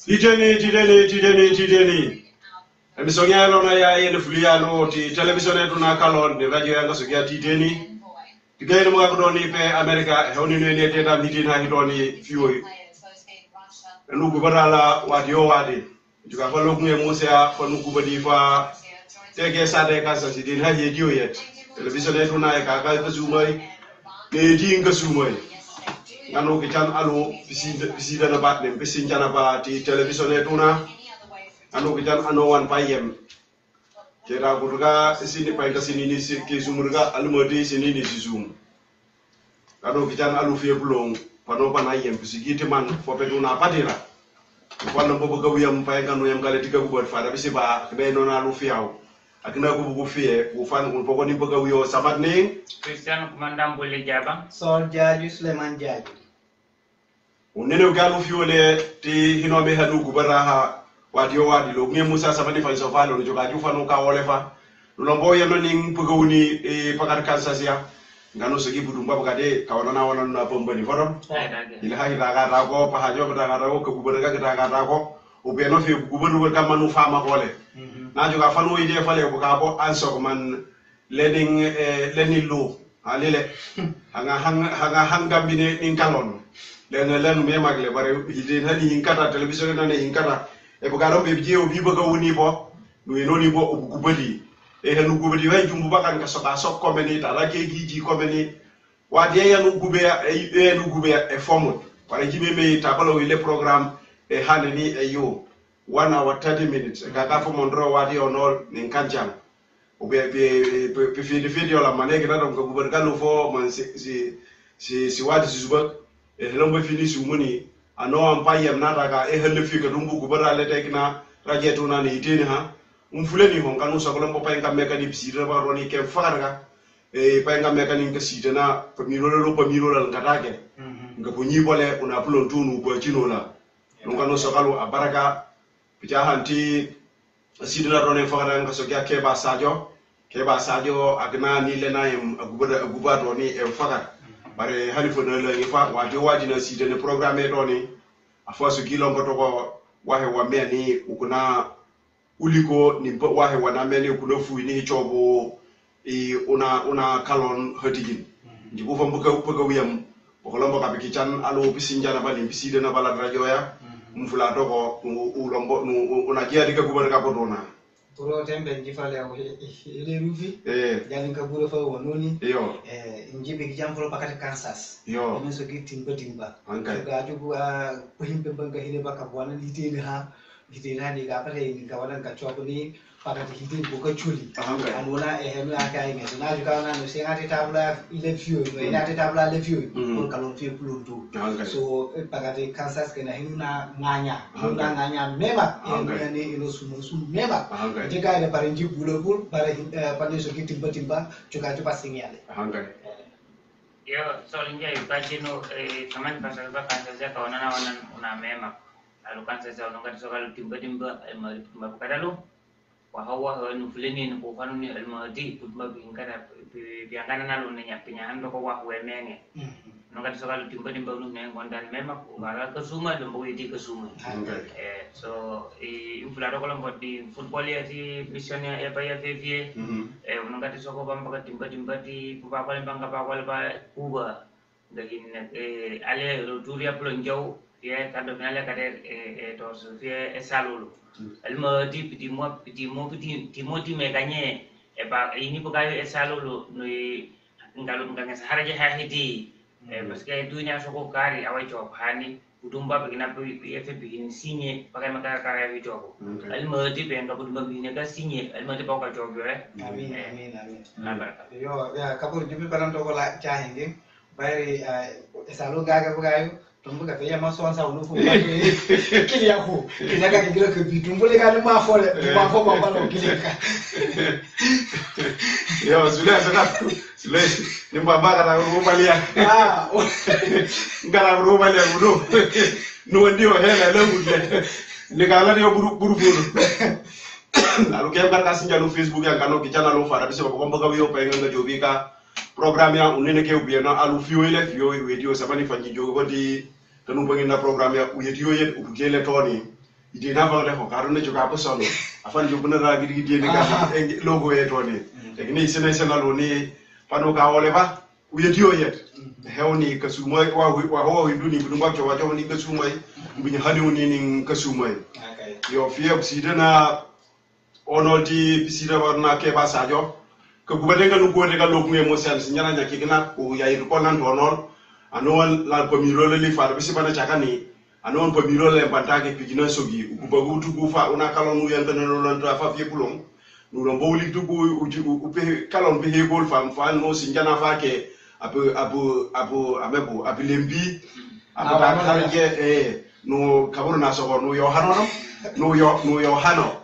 Tijeni. Emisongea lona ya yene fuliano ti television etu na kalon ni radio yanga sogia tijeni. Tigaile mga kudoni pe Amerika honi nene teta miti na hidoni fioi. Nugu barala wadio wadi. Juga fa lokunge musea fa nugu badi fa tege sade kasa si din haje dio yet. Television etu na ya kaka kasumai. Ne di kasumai. Ngano kichan alo bisida na batnem bisin jana ba ti television etu na. Ano kitan ano wan payem kira burga sini pay ka sini ni ke sumurga almodi sini ni sisum ano kitan alu fe blong pano panayem bisigiti man fo peduna patira wala bobo ga wiyam pay kanu yam kale tiga gubot fada bisi ba be non alu fiaw akina ko bugu fie ko fan ko ko ni boga wiyo sabat ni Cristiano Kumandam Bolle Jaba Sol Jaaju Suleiman Jaaju unene galu fiole ti hinobe hadu gubaraha wadio wadi lo ngi musa samani fa so falo jo ga ju fa no ka wole fa lo mbo yeno ni pugawuni e pakar Kansas ya ngano so gi budum baba de ka wana na wana na bombani fodo ila ha ila ga ra ko pa ha jo ga ra ko ku bere ga ra ko o be no fi ku bere ka manu fa ma gole na jo ga fa no ide fa le ko ka bo anso ko man lenin lo alele hanga gambine nin kalon len me magle bare ide na ni hinkata television na ni hinkata e bugalo be biye obi baga woni bo no enoni bo ogubali e hanu gubali way jumbu bakan ka soka sok komeni ta la ke giji komeni wadi ya no gube e no gube e formu para jibe me ta balo le programme e haneni e yo 1 hour 30 minutes ka ka fo mondro wadi onol nin kanjam o be video la manege na dum ko gubal galo fo man si wadi zuba e helombe fini sumuni ano ampayem nata ka e helle fi ka dumbu gubara le tekna rajetu na ni itini ha umfuleni hon kanu so kolombo pay ngam mekani bisira ba roni ke farga e pay ngam mekani ke sidena pamiro la ngatake nga bo nyibole una pulon tunu bo chinola non kanu so kalu abaraka pija hanti sidena roni farga nga so ke ba sajo agna ni le nayem agubada roni e farga bare halifo na la yifa waji na sidene programme doni afaso kilongo to wahe wa meni ukuna uliko ni wahe wana meni ukuna fuini chobo una kalon hatigin ndibu fa mbuka wiyam bokolombo ka bikichan alo bisinjana bali bisidena bala radio ya mfula doko ulombo una gia diga gubana ka bodona Puro tembe njifale ya ile rufi jani kaburo fa wononi njibe kijamfolo pakati Kansas neso timba ga jugu himbe banga hile baka bwana litini ha ni ga pare ni ga wadan ka chobo ni pakati hidi boka chuli anona henu aka ime na juka na no sengati tabla ile fio ina tabla le fio por kalon fio plundu so pakati Kansas kena hina nganya meba ni ino sumu meba jika ile pare nji bulobul pare pande so timba juka singiale yo solinja yukachino taman pasal ba Kansas ya kawana una mema alu Kansas ya unongati so kalu timba bakadalu wahawa nufuleni ko fanuni almadi putma bingara biangana nalu nya pinyando ko wa wemenge nongati so kalu timba unu ne ngondan mema ko gara kasuma dombo yiti kasuma so inflaro ko lambo di football ya ti mission ya pa ya vie nongati so ko bamba timba di pa ko banga pa ko ba kuba dagin ale roturia plonjau ya kado finale kade to so fie esalulu alma di mo meganye e ba ini bukayo esalulu no ngalo nganya saharaje ha hidi paske dunia soko kari awai job hani udumba begina FB ini sinye pakai maka kaya video alma di bendo udumba begina ka sinye alma di pokok job yo amin yo ya kapur jubi baran to ko la chahenge bayri esalu gaga bukayo tumbuka pe yama so ansa ulu fu kili yako kinaka kigiro ke bitumbule ka ma fo ba balo kilika yo sule ni mbamba kana rubalia ngala rubalia budu no ndio hela le budle ni kala ndio buru alu ke kan kasinja no Facebook ya kano kichana lo fara bise ko mbaga wiyo pa nganga jobika programme ya unene ke ubiena alu fiyo radio sabani fanyi jogo di tanu bangi na programme ya uyetiyo yet ubukele toni ide na vangde ko karone juga apa sono afan jo buna ra gidi gidi ka logo e to ni tekni sene senalo ni pano ka ole ba uyedio yet hewni kasumay wa ho hinduni bu ngwa wa jo ni kasumay bu ni hani ni kasumay yo fiye sidana onodi bisida warna ke basajo ko gubadenga no gode ga loku e mo sen nyana nyaki gina ko yayi ko nan donor anon la ko mi role li fa bisi bana chakani anon ko mi role bantake pigina sogi ugubagu tugu fa una kalon nu yanda no lon ta fa fi kulong nu ron bowli tugu upe kalon be hebol fam fa no sinjana fa ke abu lembi abu tarje no kaburu na so no yo hanono no yo hano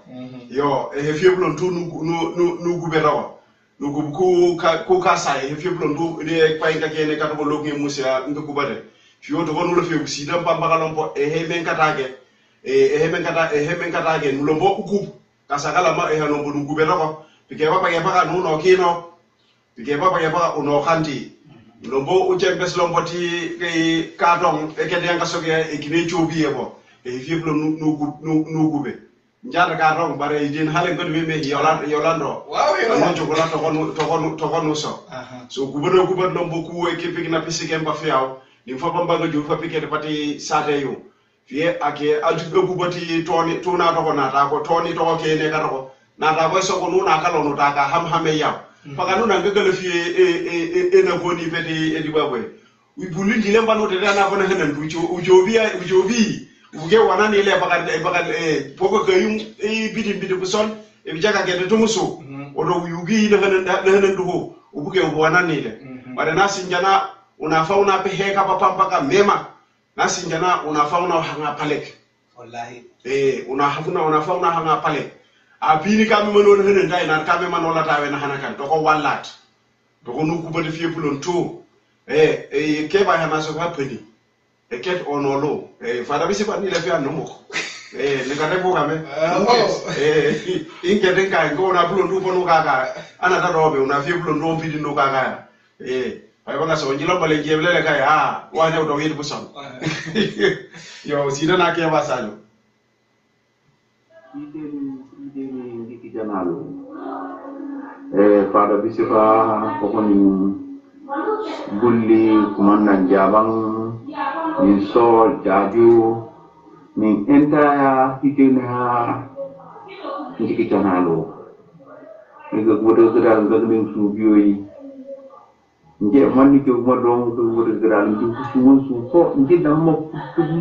yo e fi kulon tu nu guberawa no ku ka sai he fi kulon du de pay ka kene ka to logi musia ndu kubade fi o to kono lo fi sida pamba kalon po e he men katage e he men katage no lombo ku kasakala ma e hano bu guberawa pike papa ya paka no kino pike papa ya paka no khanti lombo uche bes lomboti ke kadong e ke den ka soge e kine chobi e bo e fi kulon no gube njada ka rong bare idin halen ko me yolando waaw no jogola to kono so so gubono lombo ku e kepi na pisike mba fiaw ni fa bamba ngo fa pike de pati sate yo fie ake altu go guboti toni tuna to na ta ko toni to ke ne ka to na ta bo so ko nuna ka lono ta ka hame ya paka nuna ngegele fie na ko ni peti e di babwe wi bulindi lemba no te na ko na hanan ujobi uge wana ni le bakal poko kayum bidi buson e bijaga ke de tumuso odo yugi de hanan duho ubuge wana ni le bare na sinjana una fauna pe heka papa ka mema na sinjana una fauna hanga palek wallahi una fauna hanga palek a bini kam mano hanan dai na kam mano la tawe na hanakan to ko wallat to ko nuku bade fie pulon to ke ba hana so ka pedi eket onolo fada bisi pa ni le fia nomo ne ka te boga me inge den ka ngo na bulo ndu ponu kaka ana ta robe una fi bulo ndo pidi no kaka ay banga so njilo bale jeble le kai wa ne do yidi busam yo sida na ke basajo ideni ndiki janalo fada bisi pa ko ni bulli kumandan jabang ni so jaju ni entire hikena ndiki janalo ni go bodo dal ngam su biyoyi nje man ni ko modom ko bodo dal ni su su ko nje dam mo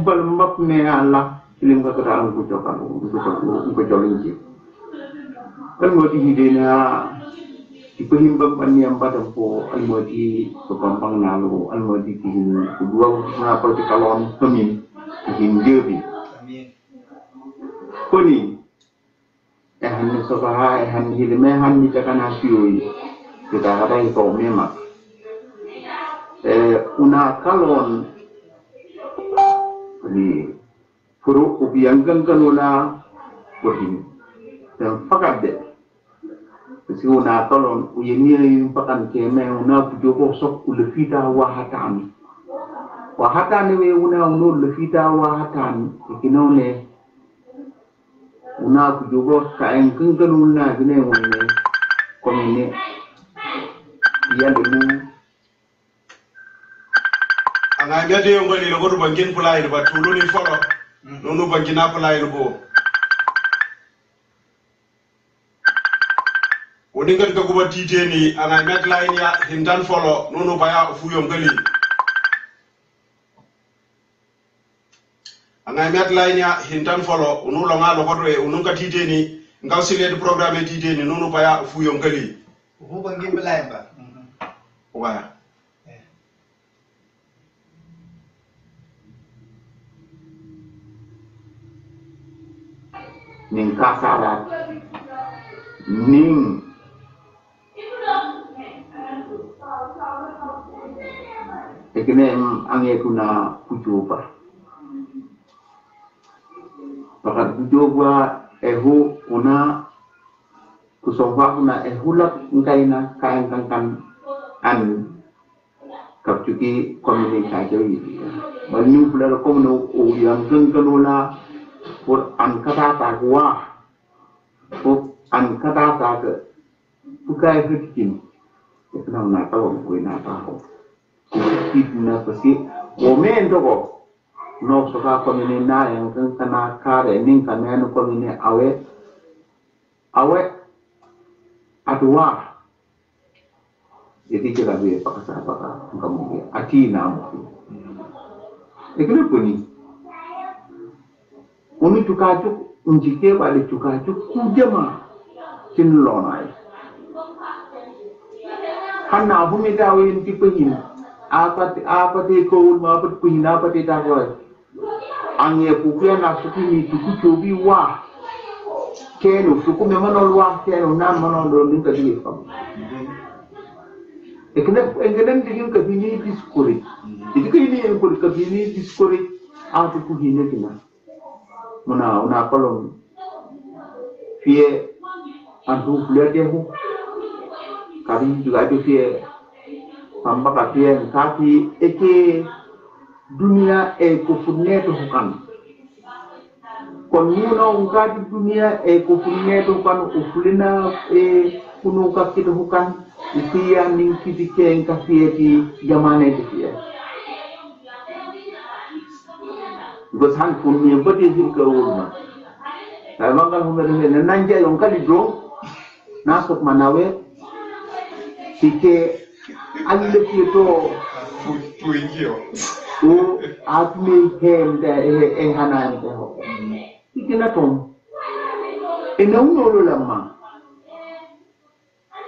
bal map ne ala ilim ko dal ko ko jolin kan ngoti hidena ipahimba paniam badam po almodi so pampang nalo almodi tin dua na politikalon pemin hindebi koni han so ba han hilme han ni takana fioi kita ada itu memang una kalon ni furu ubiangkan kalona kohin dan fakade si una tolon uyeni pakan keme una pujobo sok ulefita wahatan we una ulefita wahatan ikinone una pujobo kaen kengkenuna gine wone komine iya demu anga gade ngoli lo godu bangin pulai ba tulu ni foro nonu bangina pulai bo odinga ko ba titeni anga met line ya hindan folo nono baya fu yongali anga met line ya hindan folo unu lo ngalo ko e unu ka titeni ngaw sile programme titeni nono baya fu yongali fu bangi belay ba wa ning kasarat ning ekene ange kuna kujoba pakat kujoba ehu una kusomba kuna ehulak ngaina kain kan an kapcuki komunikasi ini bani pula komuno yang kengkanola por angkata tagwa por angkata tag bukai fitin itu na tahu gue na tahu itu na pasti momento ko no soka komini na yang kan kana kare ning kana no komini awe adua jadi kita be pakasa kamu ati namu ekene puni uni tukaju unjike bale tukaju kujama kinlonai hanna bumi dawe inti pengin apa te ko ma pat pina pat ta ko anye pupia na sukini tukuchobi wa keno sukume manol wa keno na manol ninka di fam ekene digin ka bini diskuri jadi ini yang ko ka bini diskuri atu ku hine kina una kolon fie antu flete hu kali juga ada fie pamba ka fie kaki eke dunia kufurneto hukan konuna ungkati dunia kufurneto hukan ufulina kunu kakito hukan ikia ning kitike engkafie di jamane di because han pun yang beti ke urma memang kalau mereka nanja yang kali dong nasuk manawe sike ali lebih itu tuingio tu atmi hem da hanan da ho ikina tom enau nolo lama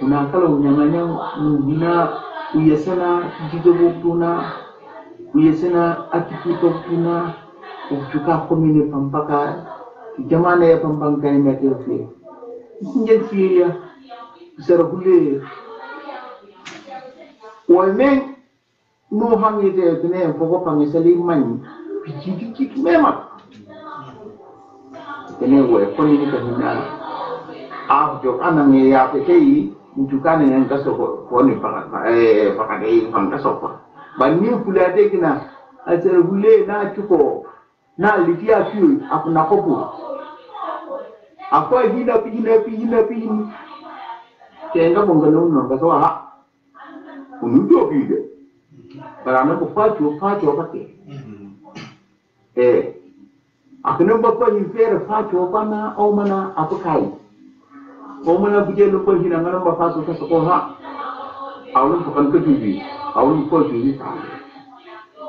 una kalau nyanganya mungina uyasana jidobutuna uyasana atiputopuna ujuka komine pampaka jamana ya pampangka ni metefi sinje fiya serahule Wame no hangi de tene poko pangi sali mani pichi mema tene we koni ni kahina jo anange ya pekei mtukane yang kaso koni pakadei pangkaso bani kulade kina asere hule na chuko na litia tu akuna kopu akwa hina pini tenga mongano no kaso ha unuto pide karena ko facho pake akena bapa infere facho pana o mana apakai o mana buje no ko hina ngana ba facho ka ko ha awun ko kan kejubi awun ko jubi ta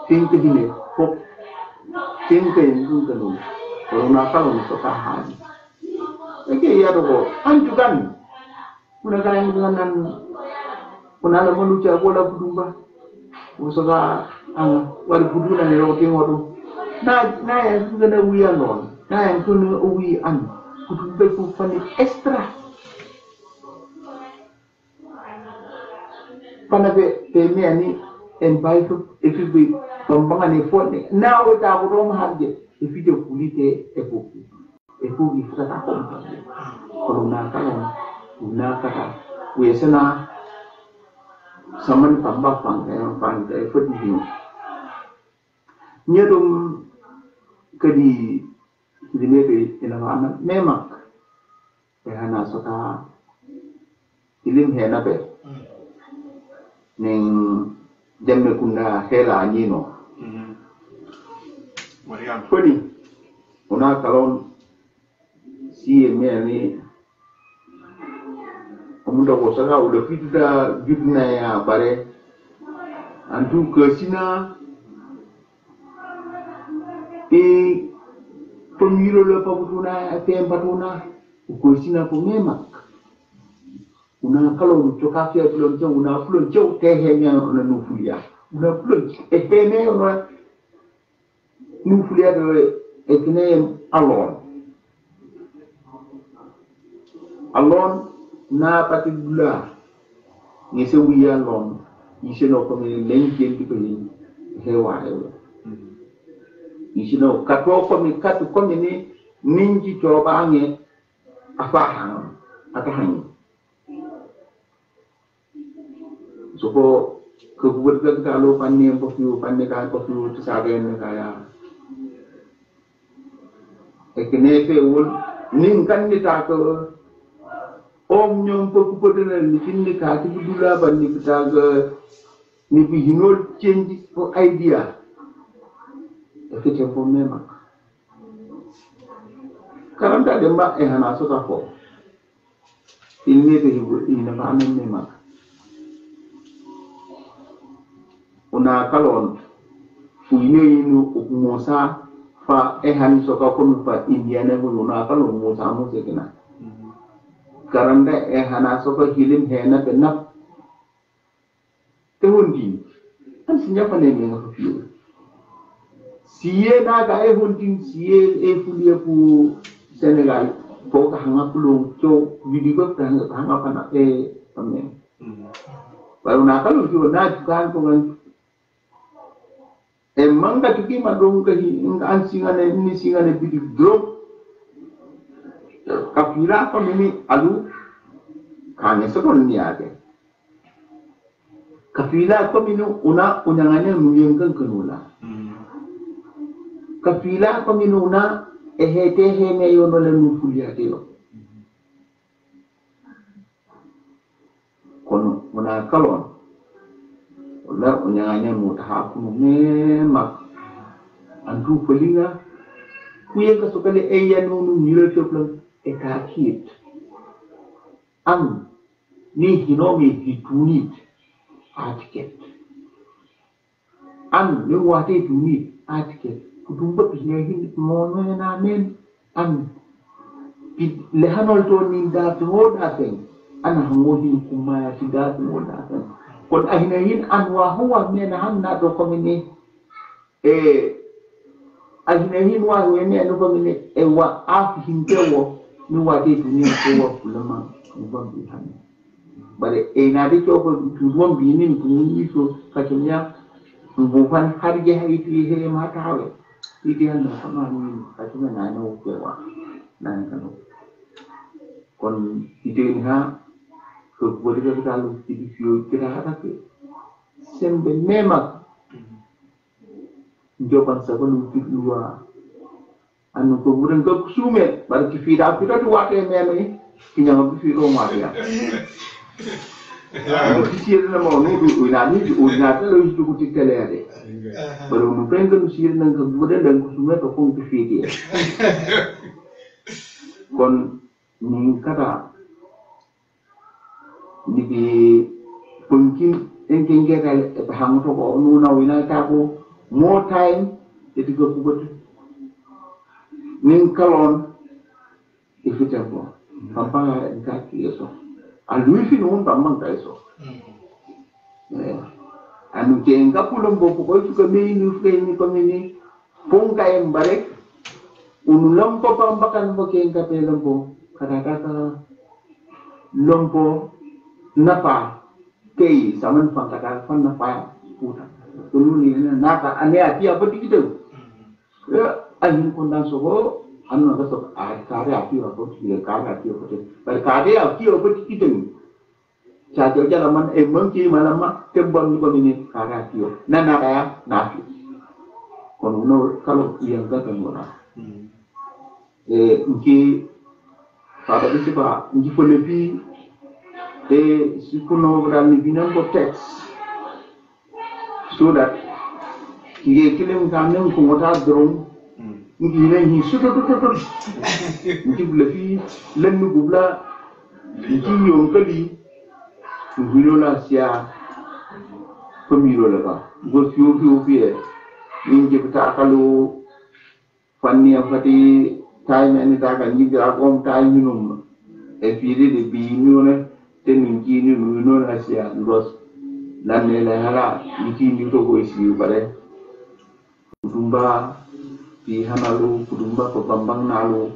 tin ke hine ko tin ke ngun kanu ko na ka no so ka ha eke ya do anjukan kuna kan dengan kuna la monu cha bola budumba usoga wal buduna ne ro tingodo na ya ngana wiya non na ya kunu uwi an kutumbe ku fani extra pana be me ani en baito efibi tombanga ne fone na o ta ko rom hadde efide kulite epugi fata ko korona kalon una kata wesena saman tambah pangkai fadihi nyedum kedi dinebe ina memang hana sota ilim hena be ning jamme kunda hela nyino Mariam fadi una kalon si me amunda ko sanga udah fitda gidna ya bare antu ke sina pemilo le pabutuna tempatuna ko sina ko memak una kalau coka fia belum jauh una belum jauh tehnya una nufulia una belum ehene una nufulia de ekne alon na pati gula ni se wiya lon ni se no ko me lenken di ko ni hewa ni se no kato ko mi katu ko ni ninji to bange afahan atahan so ko buat kalau panne ko fiu panne ka ko fiu to saben kaya ekenefe wol nin kandita ko om nyom ko kupodena ni tinni ka ti dula ban ni bitaga ni bi hinol change ko idea efete ko mema karanta de ma hana so ta ko ilmi de ina ba men mema una kalon fuine inu ukmosa fa han so ka ko fa indiana ko una kalon mo sa mo se kina karanda hana so ko hilim hena benap tehundi an sinya fa ne nga fa fiyo siye na ga hundin siye fulie pu Senegal ko ka hanga pulo cho vidigo ka hanga pa na pamen baru na kalau fiyo na kan ko manga tuki madong kahi ang singane ni singane bidik drop kafira ko mini alu kanya sa kon niya ke kafila ko minu una unyangane nuyengkan kenula kafila ko minu una ehete hene yono le nufulia teo kono una kalon la unyangane mutahaku mema antu pelinga kuye ka sokale eya nunu nyiro choplan etakit am ni hinomi hitunit atiket am ni wate tunit atiket kudumba pihin mono na men am lehanol to ni da to da sen ana hangohi kuma ti da to da sen kon ahinahin anwa huwa men hanna to komini ahinahin wa wene no komini wa afhin tewo ni wate dunia ko fulama ubambi hani bare na de ko tudwon binin tuni so kakenya mbufan harje haiti he mata hawe idi anda sama ni kakenya na no kwewa na kanu kon idi ha ko bodi ko dalu idi fiyo kira hata ke sembe mema njoban sabanu tidwa anu ko buren ko sume bar ki fida fida to wate meme kinyama bi firo ma ya sir na mo no du ina ni ina ta lo ju ko tikale ade baru mu pengen sir nang ko buren dan ko sume to ko fidi kon ni kata ni bi punkin engenge kal hamu to ko no na wina ta ko more time it go ko ning kalon ifitabo papa ngaki eso alui fino pamang ka eso anu kenga pulombo ko itu kami ni freni komini pongka embare unulompo pambakan mo kenga pelombo kadaka lompo napa kei saman pangkata fan napa puta tuluni naka ane ati apa dikitu ahin kondan soho anu ada sok kare api atau tidak kare api apa tu berkare api apa dikitu Saja jalan mungkin malam kembang di begini kare api nana kaya nafi kono kalau yang kata orang mungkin pada itu pak mungkin lebih si kuno berani binang konteks so that kirim kami kumota drone ngine hi suto ngi blefi lennu gubla ngi yon kali ngiro la sia pemiro la ba go fiu pie ngi bita kalu fanni afati time ani ta kan ngi ga kom time num e fili de bi nyone ten ngi ni no la sia ngos lanne la hala ngi ni to go isi bare dumba di hanalu kudumba pembang nalu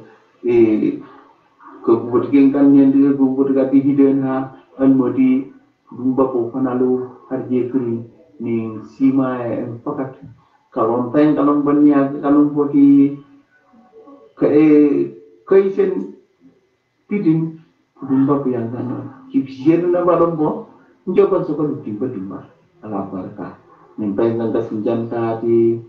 kebutuhan kan yang dia kebutuhan hidden ha almodi kudumba hanalu harje kuri ni sima pakat kalon teng kalon banya kalon bodi kaisen tidin kudumba yang kana kipsier na balombo njokan sokon timba ala barka nimpai nang kasinjan di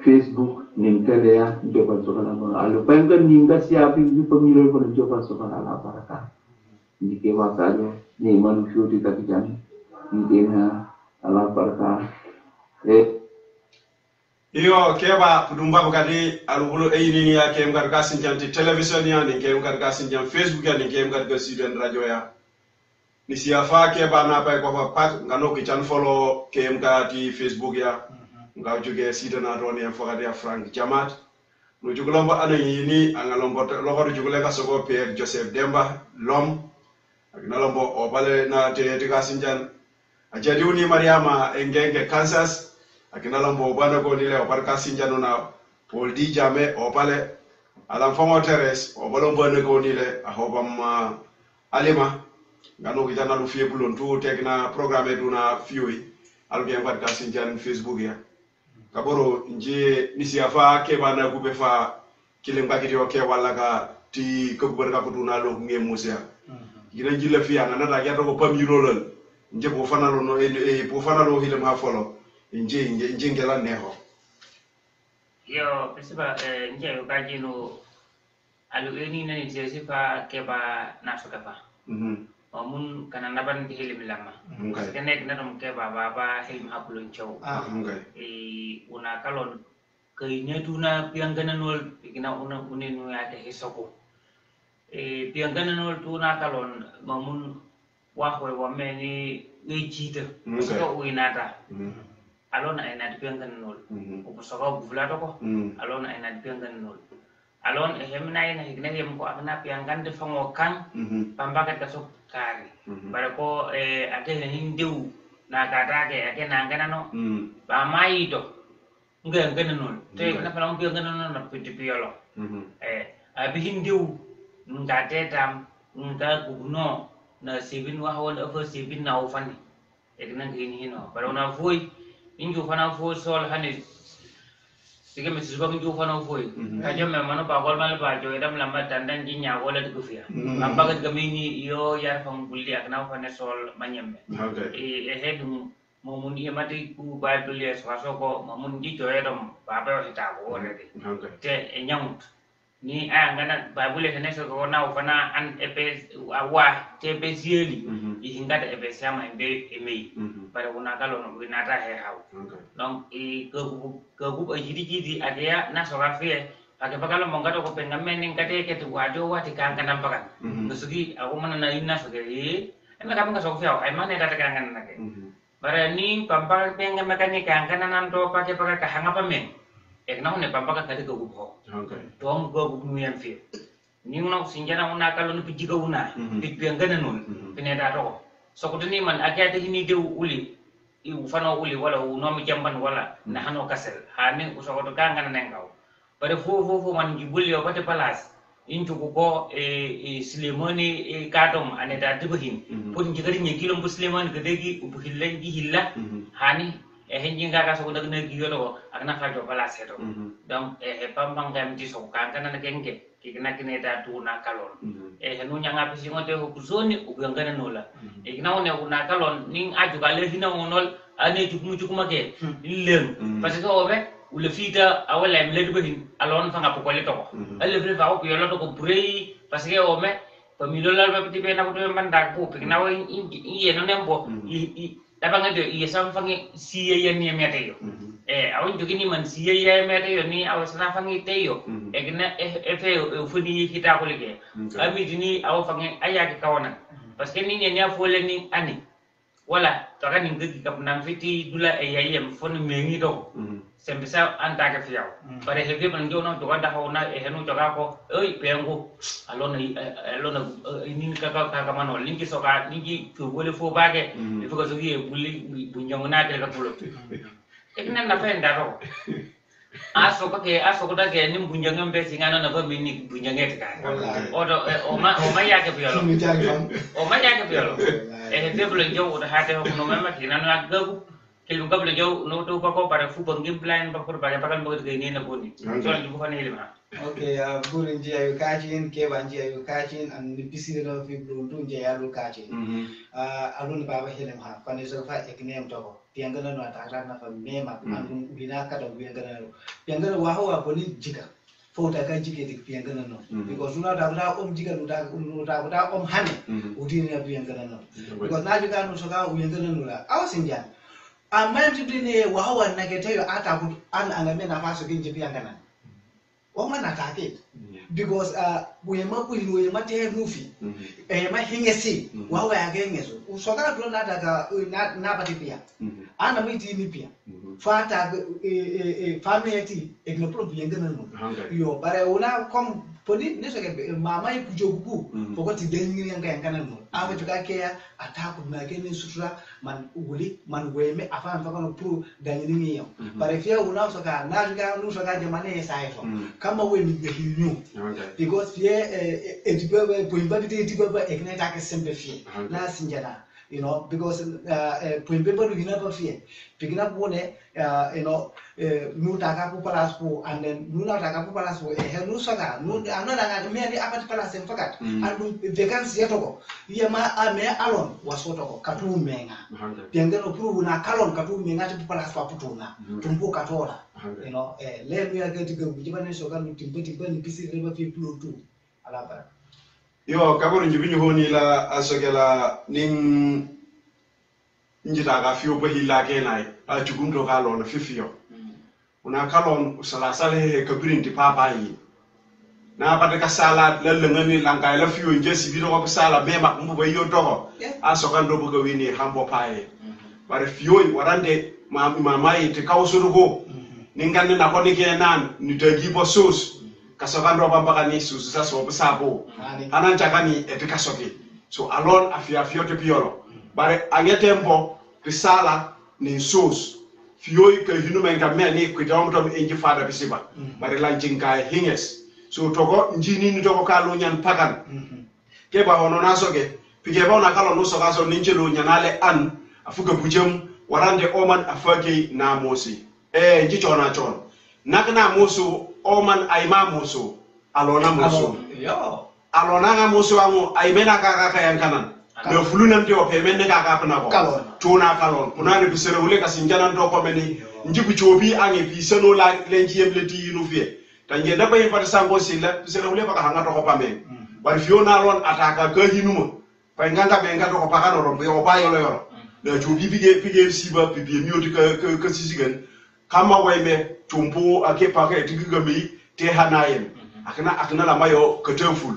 Facebook ning tele ya na joba sokala mo alo pengen ninga siapi di pemilu pun joba sokala la baraka ni ke wasalo ni manusia di kakijan ni na ala baraka iyo keba kudumba bukadi alubulo eyini ya kem gar gasin janti television ya ni kem gar gasin jam Facebook ya ni kem gar gasiden radio ya ni siafa keba na pa ko fa pat ngano ki chan follow kem ga di Facebook ya nga joge sidana doni en fogade ya Frank Jamat no jugulombo ana yini angalombo lokoro jugule ka sogo Pierre Joseph Demba Lom ak nalombo o bale na te gasin jan ajadi uni Mariama engenge Kansas akina lambo bana ko ni le o barka sinjano na Paul Di Jame o pale alam fongo teres o balon bana ko ni le a hobam alima ngano ki jana lu fie bulon tu tekna programme duna fioi alu ke barka sinjan Facebook ya kaboro nje misia fa ke bana gube fa kilim bakiti o ke wala ka ti ko barka ko duna lo nge musia gina jilla fi ana na ya to ko pamiro lol nje bo fanalo no e bo fanalo hilim ha folo inje ngela neho yo principal nje yo kajino alu eni nani jesifa keba nasoka pa mun kana naban di hilim lama kene kena dum keba baba hilim hapulun chow una kalon kainya tuna pianggana nol pikina una unenu ya te hisoko pianggana nol tuna kalon mamun wahwe wameni ngejita so uinata alona ina dipengan nol upusoka buflato ko alona ina dipengan nol alon hemna ina higna hem ko akna piangan de fango kan pambakat kasok kari bare ko ate hindiu na kata ke ake nangana no ba mai do ngana nol te na pala piangan nol na piolo abi hindiu ngate tam nga gugno na sibin wahon over sibin na ofani ekna gini hino bare na voi inju fana fo sol hani sige mesis ba inju fana fo aja memano ba gol mal ba jo edam lamba tandan jinya wala de gufia amba gat gamini yo yar fam bulli akna fana sol manyemme hedum momun ye mati ku ba dulle so ko momun ji jo edam ba ba hita ko wala de te nyamut ni ngana ba bulle ne so ko na fana an epe awa te bezieli ihingata epe sama ebe emei para una kalo no binata he haw donc ke bu jidi adea na so rafie ake bakalo mongato ko pengamen ning kate ke tu wajo wati kan kan pakan nusugi aku mana na inna so ke ena kamu ka so fiao ai mana data kan kan nake para ni pampa penga makani kan kan nan to pake paka hanga pa men ekna ne pampa ka kade ko bu tom go bu nuyan fi ni no sinjana una kalo no pijiga una pipiangana non pineda to so ko ni man akya te ni de uli i ufano uli wala no mi jamban wala na hano kasel hani so ko to kanga na ngaw bare fo man jibuli o pate palas intu ko Slimani kadom aneda dibahin pun jigari ni kilo Slimani gedegi ubuhillan gi hilla hani henjinga ka so ko dagne gi yolo akna fa jo palas heto donc pambang gam di so kanga na genge kikina kineta tu na kalon henu nyanga pisi ngote ko zoni ugangana nola ikina one una kalon ning aju gale hina onol ane jukuma ke lem parce que obe ule fita awala mledu behin alon fanga pokole to alle vre fa ko yolo to ko brei parce que ome pamilo la ba piti be na ko manda ko pikina wo iye no nembo i dabanga de iye sam fangi siye yen yemete yo awon jogini man siye yemete yo ni awsana fangi teyo egna efe funi kita ko lige ami dini aw fangi ayake kawana parce que ni ne fole ni ani wala to kan ngi kap nam fiti dula yayem fon mengi do sembisa anta ka fiaw pare hebe ban jono to ganda hawna henu to ga ko oi pengo alona ni ka manol linki soka linki to gole fo bage ifo ko sogi bulli bunjongna te ka pulo ekna na fenda ro aso ko dage nim bunjangam be singana na ba mini bunjanget ka odo o ma yake biolo o ma yake biolo deblo jow do hate ko no mema tinano agagu kelum gablo jow no to ko para fu bangim plan ba ko ba bakal mo de ni na boni so ni ko ne hilma okay burin ji ayu kajin ke ban ji ayu kajin an ni bisire no fi brundu je alu kajin alun baba hilem ha kan so fa eknem to ko piangana no ata na fa mema an bina ka do piangana wa ho wa boni jika fota ka jike dik piangana no because una da jika da hane udini ya piangana no because na jika no soka uyangana no la awasinja amenti dine wahawa nageteyo ata an angamena faso kinje piangana woman attack it because we mate movie ma hingesi wahawa yagengezo usoka do na daga na patipia ana miti ni pia fata family ignopro piangana no yo bare una kom poni nesoke mama ikujogubu pokoti dengi nganga no awe tukakea ataku na kene sutra man uguli man weme afan fakano pro danyini yo bare fia una soka na juga nu soka jamane saifo kama we ni behinyu because fia edibe poimbabite edibe ekneta ke sembe fia na sinjana you know because poimbepo du hina fia pigina bone you know nu taka ku palaspo and then nu na taka ku palaspo nu soka nu another me ani apat palas en fakat and vacancy yetoko yema ame alon wasotoko katu menga piangano puru na kalon katu menga tu palaspo putuna tumbu katola you know le mu ya gati go jibane soka nu timpeti bani pisi reba fi plutu alaba yo kaboro njibinyo honi la asogela ning njita ga fiyo bahila kenai a chugundo kalon fifio una kalon usala sale kabirin ti papa yi na pata ka sala lelengani lankai la fiyo njesi bido ko sala mema mbuba yo dogo asoka ndo buga wini hambo pae bare fiyo warande mama yi te kawsurugo ningane na ko ni kenan ni tegibo sauce kasoka ndo bamba ni sauce sa so sabo anan chakani etikasoki so alon afia te piolo bare angetempo risala ni sauce fiyo ke hinumen ka meni kwidom tom enji fada bisiba bare lanchinga hinges so togo njini ni togo kalu nyan pagan ke ba hono nasoge pige ba na kalo no soga so ninchelo nyanale an afuga bujem warande oman afake na mosi nji chona chon nakna mosu oman aima mosu alona mosu yo alona nga mosu wangu aimena kaka yankanan le fulunam te opemende kaka pana ko tuna kalon punani bisere wule kasinjana ndo ko meni njibu chobi ange biseno la lenji yemleti yinu fie tanje da bayin pati sango sila bisere wule baka hanga to ko pame bari fiona lon ataka ka hinuma pa nganga be ngado ko pakano rombe o bayo lo yoro le chobi pige siba pipi mioti ka sisigen kama wayme tumpo ake paka etigami te hanayem akana la mayo keteful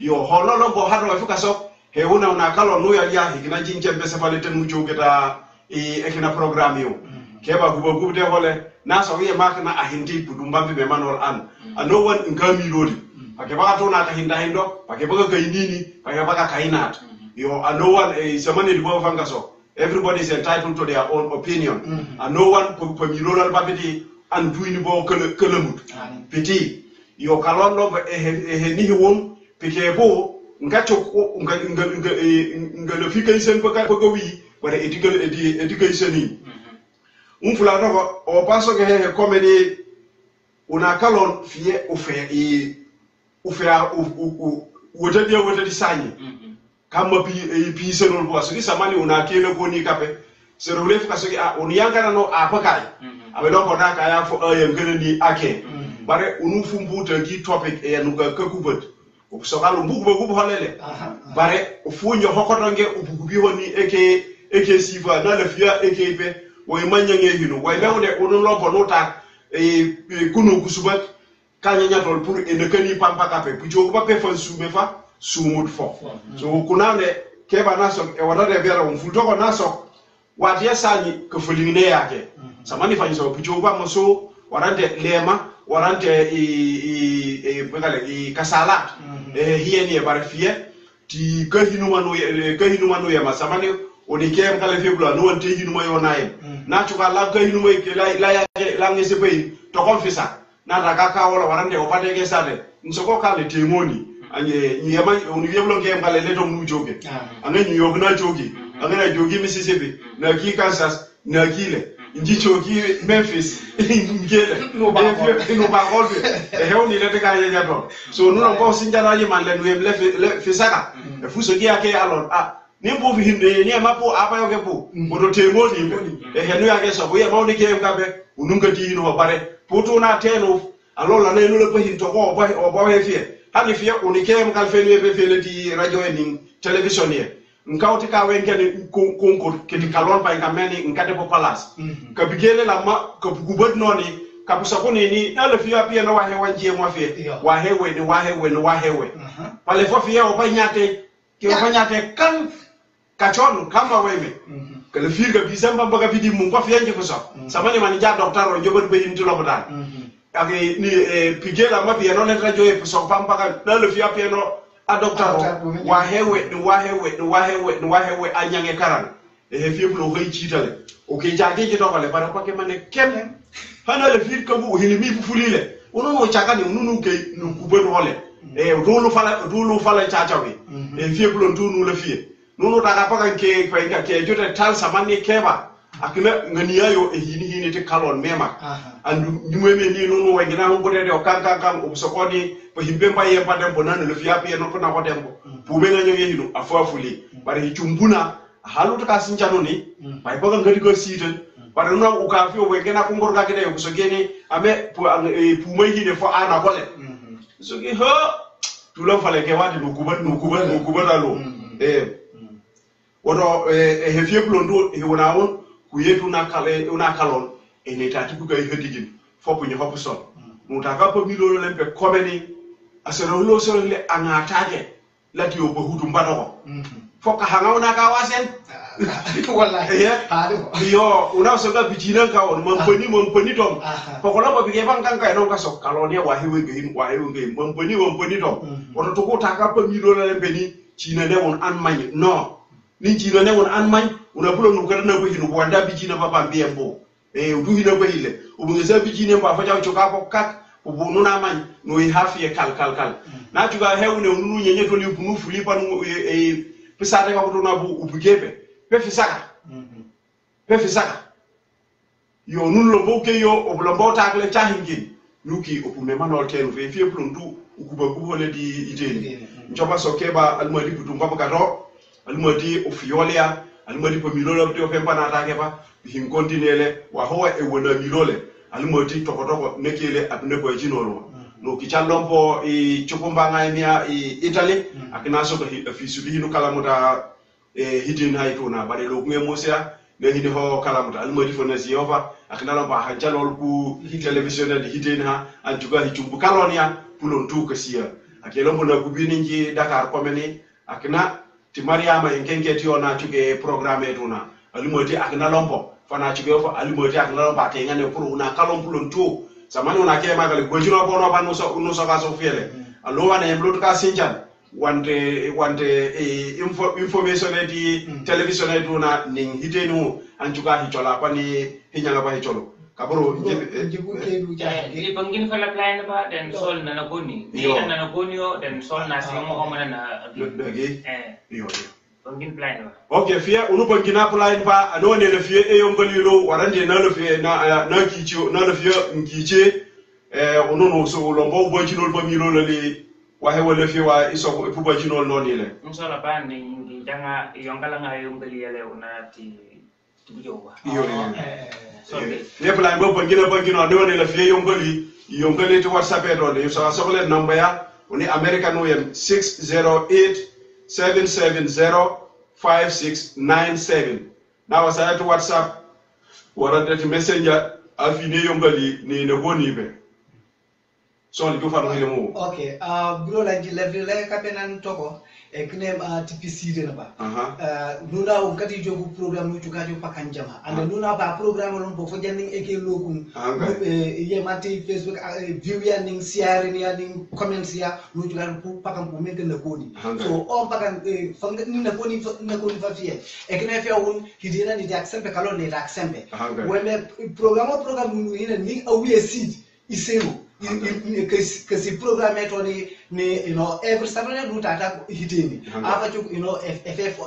yo hono lo bo hado afuka so he una kalo no ya hikina jinje mbese pale ten mucho geta ekina program yo keba gubo de hole na so ye makna ahindi pudumbambi be manol an no one ngami lodi akeba to na ta hinda hindo akeba ka inini akeba ka kainat yo no one samani libo fanga so everybody is entitled to their own opinion and no one pamirola babidi and duini bo kelemut piti yo kalon lo ni won pikebo ngacho ngalo fika isen paka wi wala education ni umfula no o paso ke he comedy una kalon fie wote di sanyi kama pi senol bo so samani una kele ko ni kape se role fika so on yangana no apakai abe do ko da ka ya fo ngene ni ake bare unu fumbuta ki topic e nuka kakubot sokalu mbugu holele bare ofunyo hokotonge ubugubi honi eke sifa na lafia eke pe wo manyange hino wo mewde onu lobo nota kunu kusubat kanya tol pour enekani pampa kape pujo ba pe fa sumefa sumud fo so kunane keba naso e wadade vera umfuto ko naso wadia sani ko fulingine yake samani fanyiso pujo ba moso warande lema warante kasala hieni barfie ti kahinuma no ya masamani onikem kala febula no wonte hinuma yonaye na chuka la kahinuma ke la ngese pay to confisa na daga ka wala warande o pateke sade nsoko kale temoni anye nyema oni yeblo ngem kala leto mu joge anga New York na joge anga na joge Mississippi na ki Kansas na kile njicho ki Memphis ngele no ba golfe he oni le teka yenya do so no ngo sinjana yiman le nuem le fisaka e fuso gi ake alon ni mbo fi hinde ni mapo abayo ke po bodo temo ni he no yake so boye mawni ke ngabe ununga di no bare poto na teno alors la ne le pahin to ko bo he fie hani fie unike mkal fele be fele ti radio ni television ye nkawti ka wen ken konkur kiti kalon pa ngameni nkade po palace ka bigele la ma ka gubot noni ka busakoni ni ala fie apia na wahe wanje mo fie wahewe pale fo fie o pa nyate ke o pa nyate kan kachon kama weme que le fil que bisemba baga bidi mun ko fiyanji ko so samani man ja docteur o jobot be yinti lobotan ak ni pigela mabi no net radio e so pam baga na le fiya piano a docteur wa hewe anyange karan e he fiye blo hoy chitale o ke jage je to ko le bara ko ke mane kem hana le fil ko bu hilimi fu fulile uno no chaka ni nunu ke nu kubet hole e dulu fala chachawe e fiye blo ndunu le fiye nunu daga pagan ke jote tal samani keba akina ngania yo e hini te kalon mema andu nyumeme ni nunu wengina ngo de o kan obsokoni po himbe mbaye padem bonana le fiapi no pona ko dembo pube nga nyoye hino afafuli bare hichumbuna halu ka sinjano ni bay pagan ngadi ko siten bare no uka fi o wengina ko ngorga kede yo sogeni ame pumay hide fo ana kole sogi ho tulo fale ke wadi no kuban alo wono hefie blondo e wona won ku yetu na kalon e ne tati bu gay hedigin fopu ñu fopu son mu ta ka po mi lolo lembe komeni asero lo so le anataje lati o bohudu mbadoko foka hanga una ka wasen wallahi yo una so ga bijina ka on mon poni tom poko la bo bi ban kan ka no ka so kalon ya wa hewe ge mon poni tom wono to ko ta ka po mi lolo lembe ni china ne won an many no ni jino ne won an man una bulo nu kada na ko hinu wanda bi jina papa biembo du hina ko hile o bu ngeza bi jina ba fa jaw choka ko kak o bu nu na man no i hafi kal na tuga hewne nu nyenye to li bu nu fuli pan pisade ka ko na bu ubugebe pe fisaka yo nu lo boke yo o bulo mbota kle chahingi nuki o bu me manol ten fe fi plondu ukuba ku wole di ideni njoba sokeba almadi butu ngaba gato almadi o fiolia almadi po milolo to fe pana ta keba him kontinele wa ho e wona milole almadi tokotoko nekele abne ko jinolo no kichalompo e chukumbanga emia Italy akina so fi sudi no kala muta hidin haytuna bare lo ngem mosia ne hidi ho kala muta almadi fo nasi yova akina lomba hanchalol ku television de hidin ha antuga hitumbu kalonia pulon tu kasia akelo mona kubininji Dakar komeni akina ti Mariama enkenke ti ona tuge programme etuna almodi akina lompo fana tuge fo almodi akina lomba te ngane pour una kalon pulon tu samani una ke magal gojino bono ban no so ka so fiele allo wana emblot ka sinjan wante information di television etuna ning hitenu antuga hichola pani hinyanga ba hicholo kaboro jibu kedu ja jadi pengin fala plan ba dan sol na nagoni ni na nagoni o dan sol na simo o mana na lagi yo pengin plan ba okay fia unu pengina plan ba ano ne le fie e yombaliro warande na le fie na kicho na le fie nkiche unu no so lombo bojino ba miro le wa he wala fie wa iso pu bojino no ni le inshallah ba ni janga yongala nga yombali yele unati tujowa yo ne plan bo bangina ne wona la fie yongali to WhatsApp e do ne so so le number ya oni American no yem 608-770-5697 na wasa to WhatsApp warande to messenger afine yongali ni ne boni be so ni ko fa no ile mo okay bro la ji le kapenan toko e knem TPC de ba nuna o kati jogu programme yu tukajo pakanjama ande nuna ba programme lon bo fo janning e ke lokum ye mati Facebook view ya ning share ni ya ning comments ya lu tukan pu pakam pu men na koni so on pakan fanga ni na koni fa fie e kne fe on hidina ni accept kalon ni accept weme programme nu ina ni awie seed isero kasi programme to ni you know every Saturday do tata hitini afa chuk you know ff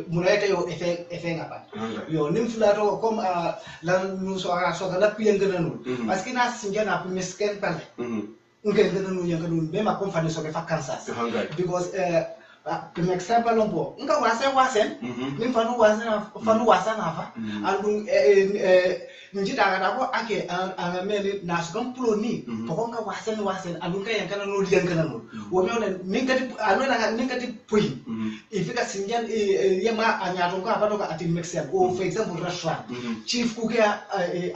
munayete yo ff ngapa yo nim fulato comme la nu so na piyengana nu parce que na sinjana pu misken pale ngel ngana nu yanga nu be ma comme fane so be fa Kansas because Pimek sampa lompo. Nga wasen. Nim fanu wasen afa. Albu njita agata ko ake angameli nasukam ploni. Poko nga wasen alunga yankana no yankana no. Wonyona ningati anona ningati pui. Ifika sinjan yema anyato ko apatoka ati Mexican. Or for example restaurant. Chief kukia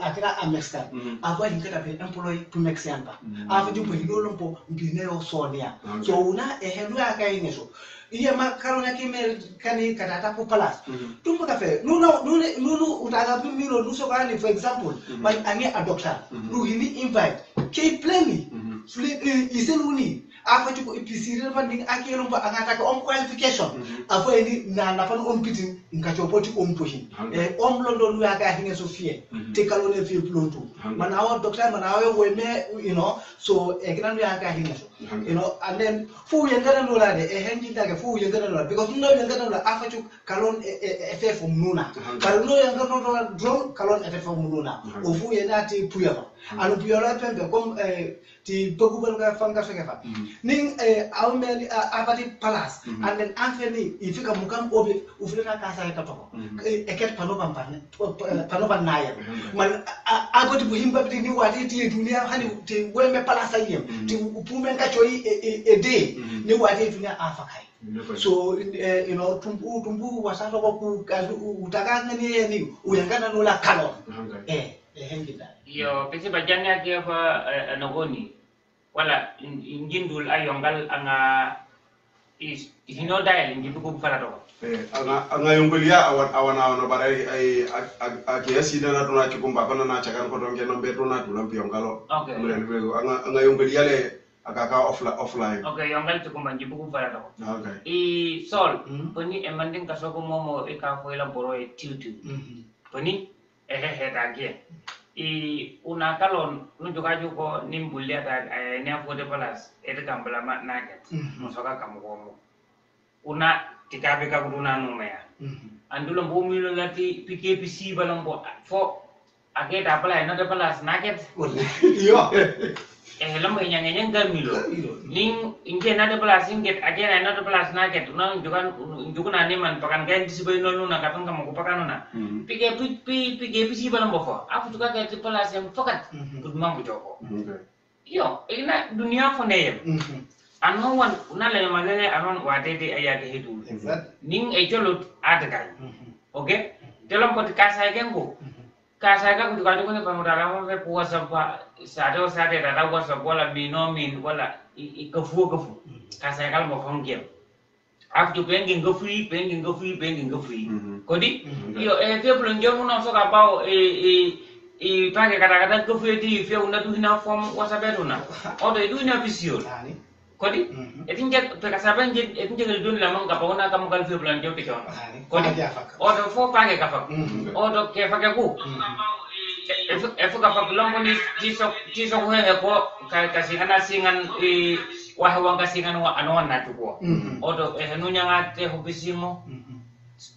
akira a Mexican. Ava ingata pe employee to Mexican ba. Ava jupo hidolompo mbineo sonia. So una ehelu akaingeso. Iya makarona kime kani katata po palas. Tumpo kafe. Nunu utaga miro nuso kani for example. Man ange adoption. Nu hini invite. Ke plainly. Isenuni. Afa chuko ipisiri funding akelo mba angataka qualification. Afa ini na nafano pitin nkachopoti puhin. Londo lu aka hinge sofie. Tekalone fi plotu. Man awa doctor man awa weme so ekina lu aka hinge so. And then fu yengana no lade henji tage fu yengana no because no yengana no afa chuk kalon efe from nuna. Kalon no yengana no drone kalon efe from nuna. O fu yenati puyama. Anu puyala pembe kom ti pokubal ga fanga fekefa. Ning awmeli apati palace and then anfeni ifika mukam obi ufika kasa ekatoko. Eket panoban naye. Man agoti buhimba bidi ni wati ti dunia hani ti weme palace yem. Ti upume choi a day ni wati dunia afakai. So tumbu wasato ko utaka ngani ni uyangana no la kalon. Hengida. Yo pesi bajanya ke fa anogoni. Wala injindul ayongal anga is hino dial injibu ko farado. Anga yongolia awana barai ake asida na tuna chikumba kana na chakan ko donge no beto na tuna piongalo. Okay. Anga yongolia le akaka offline. Okay, yongal chikumba injibu ko farado. Okay. Sol poni emanding kasoko momo eka ko ila boro e tiutu. Poni dage. Una kalon nujuka juko nimbulia ta ne afode palas kambala naget musoka kamugomo una tikabe ka guduna numea andulo mbumilo lati PKPC balombo fo ageta pala na de palas naget yo lambo nyanya ngamilo ning inge na de palas inget agena na de palas naget una jukuna neman pakan gain disibai nonu na katong kamu pakan na PKPC balombo fo aku juga kayak palas yang fakat gudmang bujoko yo ina dunia fo neyem anu wan unale magane anon wate de ayake hidu ning ejolot adagai okay dalam ko kasai gengo kasai ka kudu kadu ne pamudala mo fe puasa pa sado sade da wasa wala binomin wala ikafu kasai kal mo fongem after pengin go free kodi yo ke bulon jomu no so ka bawo pake kata go free di fe una tu hina form wasa beruna odo du hina visio kodi etinje pe kasaben je etinje ngal la man ka pauna kam kal fe bulon jom pikon kodi odo fo pake ka fak odo ke fake ku efu ka fak bulon ni tiso ko he ko kasingana singan wahawang kasingan wa anon na tuko odo nunya ngate hubisimo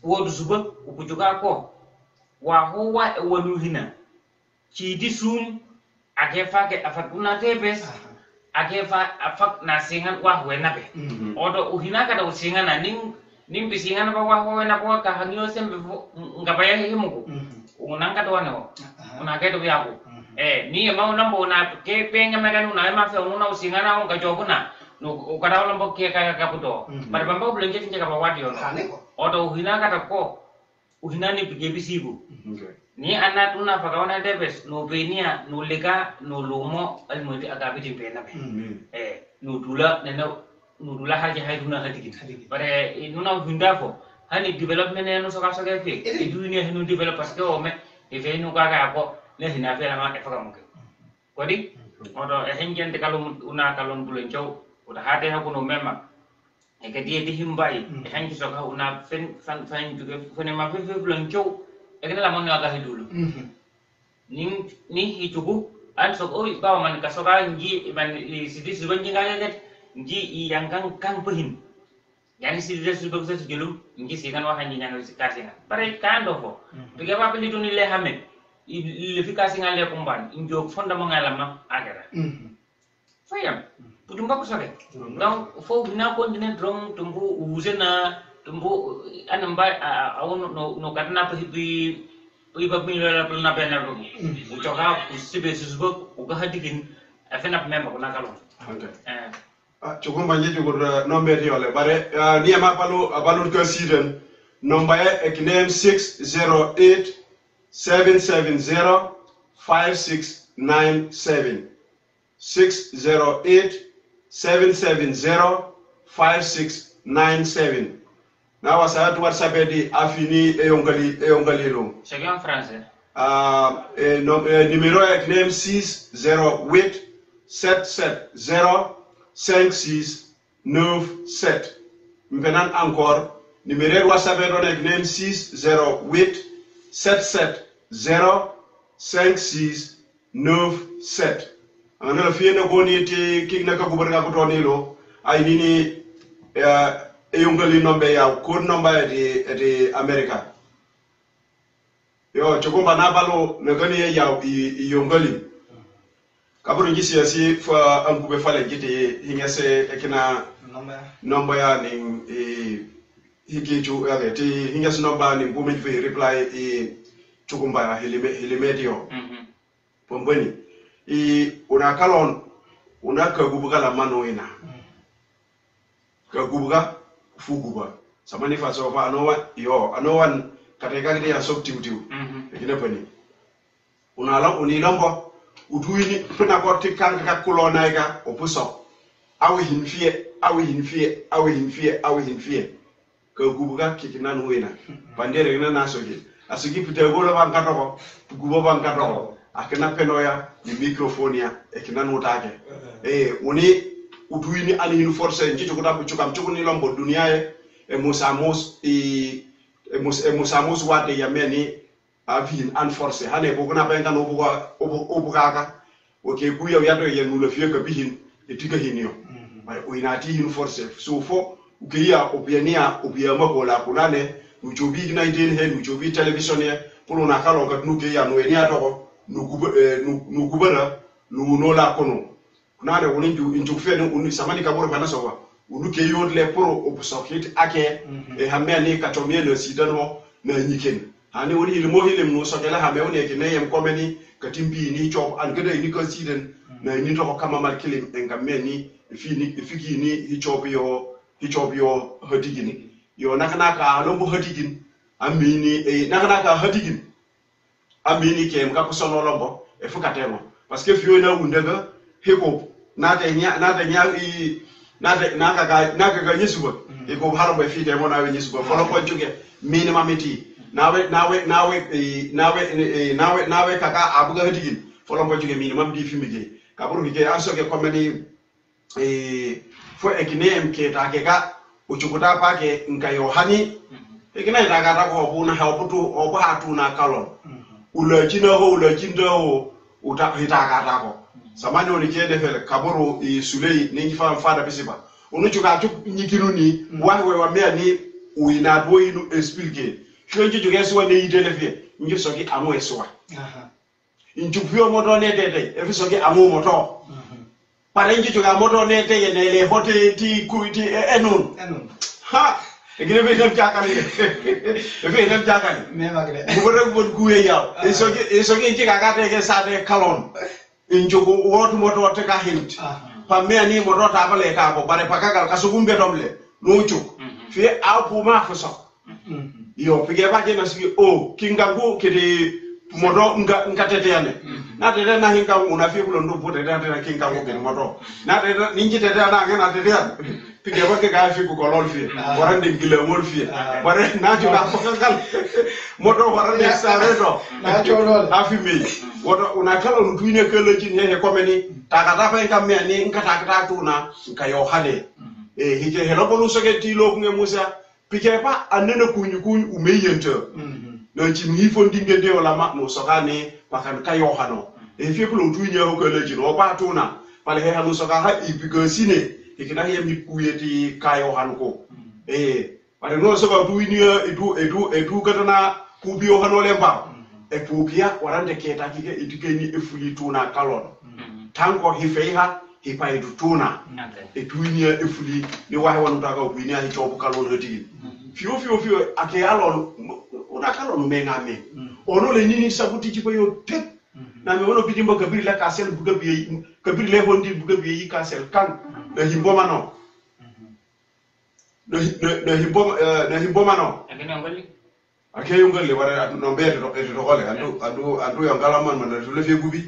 wodu suba ukujuka ko wa huwa waluhina chidi sum agefa ke afakuna tebes agefa afak na singan wa wenabe odo uhina kada usingan na ning bisingan ba wa wena ko ka hanyo sembe ngabaya himuko unanga do wano unaga do yako ni mau nambo na ke penga meganu na ma fe una usingana on ka jobuna no ukara lambo ke ka kaputo bar bamba bulenge tinje ka bawadi on odo uhina kata ko uhina ni PKPC ni ana tuna pagawana debes no benia no lega no lomo almodi agabi di pena no dula nudula haja haiduna hadiki bare nuna hundafo hani development no soka soka fe dunia hinu develop parce que o me e fe no kaga ko le hina fe la ma e faga mo kodi odo e henjente kalum una kalon bulen jow udah hade ha kuno mema e ke die di himbai e henji soka una fan juga fene ma fe bulen jow e ke la mon ga hidulu ni hitugu an sok oi ba man ka soka nji man sidi suban jinga net nji yang kang pehin yani sidi subag sa julum nji sikan wa hanji nyang kasinga pare kando fo bige ba peli tuni le hame le fi kasinga le kumban injo fonda mo ngalama agara Fayam. Tumba ko sake. Donc fo bina continue drum tumbu uzena tumbu anamba awon no katna pa hibi iba binila na pena ro. Uchoka usibe susbo ugahadigin afena member ko nakalo. Chukumba nje chukur nombe riole bare ni ama palu ko siden number eknem 608 770 5697 608 770 5697 na wasatu WhatsApp di afini eyongali lo c'est en français numéro eknem 608 770 5697 maintenant encore numéro WhatsApp est 608 770 5697 angana fiena goni ti kigna ka gubarga ko tonilo ay nini eyongali nombe ya code number de America yo chokomba na balo na gani ya yongali kaburu ngisi asi fa angube fale gite hingase ekina number ya ni hikiju ti hingase number ni ngome fe reply chokomba hilimedio pombeni una kalon una kagubuga la mano ina kagubuga fuguba samani fa so fa anowan kateka gide ya sok tiwtiw ekina pani una la unilombo utuini pena korti kanka ka kulona ga opuso awi hinfie ka gubuga kikina nuina bandere ina nasoje asigi pite golo bangato ko gubo bangato ko akena penoya ni microphone ya ekina nutake uni utuini ani hinu force njicho kudabu chukam ni lombo dunia musamos wate ya meni avin enforcer hane ko kuna benga no obugaka oke kuya yato yenu le fie ka bihin etika hinio mai oinati hinu forcer so fo ukiya opiania makola kulane uchobi 19 hen uchobi television ye pulo na kalo ka nuke ya no eni atoko nukubara nunola kono kunane uninju injufeni uni samani kaboro bana sowa unuke yodle pro opsokit ake hameni katomie le sidano na nyiken hani woni ilmo hilim no sokela ha mewne ke neyem komeni katimbi ni chop an gede ni consider na ni to kama mal kilim engameni fiki ni hi chop yo hadigini yo nakana lombo hadigin amini nakana hadigin amini kem ka kusono lombo fukatemo parce que fiona wundega heko naka nyisuba iko harbo fi de mona we nyisuba folo ko juge minimum iti nawe kaka abuga hadigin folo ko juge minimum di fi mige kaburu hige ansoge komeni fo ekinem ke ta ke ga uchukuta pake nkayo hani ekina itaga ta ko buna ha obutu obu hatu na kalon ulajina ho hitaka ko samani onikende fele kaburu sulei ningi fada bisiba unuchuka tu nyikiruni wawe wa mea ni uinadwo inu explique shwenji jugesi wa ne idelefie ngi soki amo eswa injupio moto ne tete efisoki amo moto pare ngi juga moto ne tete ne le hote ti kuiti enun ha egine be dem jakali be dem jakali me magre bugore bon kuye yaw esoki ngi kaka teke sade kalon injogo wotu moto te ka hint pa me ani moto ta bale ka ko bare pakagal kasugumbe domle no chuk fi apu ma fuso yo pige ba jena sigi o kingangu kede moto ngatete yane na tete na hinga una fi bulo ndo bote na kingangu kede moto na tete ninji tete na ngena tete ya pige ba ke ga fi ko kolol fi warande ngile mol fi bare na ju ka pakagal moto warande saredo na chorol afi me woto una kala no tuine kala ci ne komeni takata fa kam me ni nkata tuna nkayo hale hije helo bonu soge tilo nge musa pike pa anene kunyu umeyente no ci mi fo dingende wala ma no sogane pakan kayo hano fi ko tuine ho kala ci no ba tuna pale he hanu soga ha ibigo sine ikina yem ni kuyeti kayo hanko pare no soga tuine edu gadana kubio hano lemba epupia warande keta kike itikeni efuli tuna kalon tanko hifeiha hipa edu tuna etuinia efuli ni wahe wanutaka uinia hichopu kalon hotigi fio ake alon una kalon mengame ono le nini sabuti chipo yo tep na me ono bidimbo kabiri la kasel bugabi kabiri le hondi bugabi yi kasel kan na himboma no na himboma no ake yongali wara no mbere do gole andu yongala man le fe gubi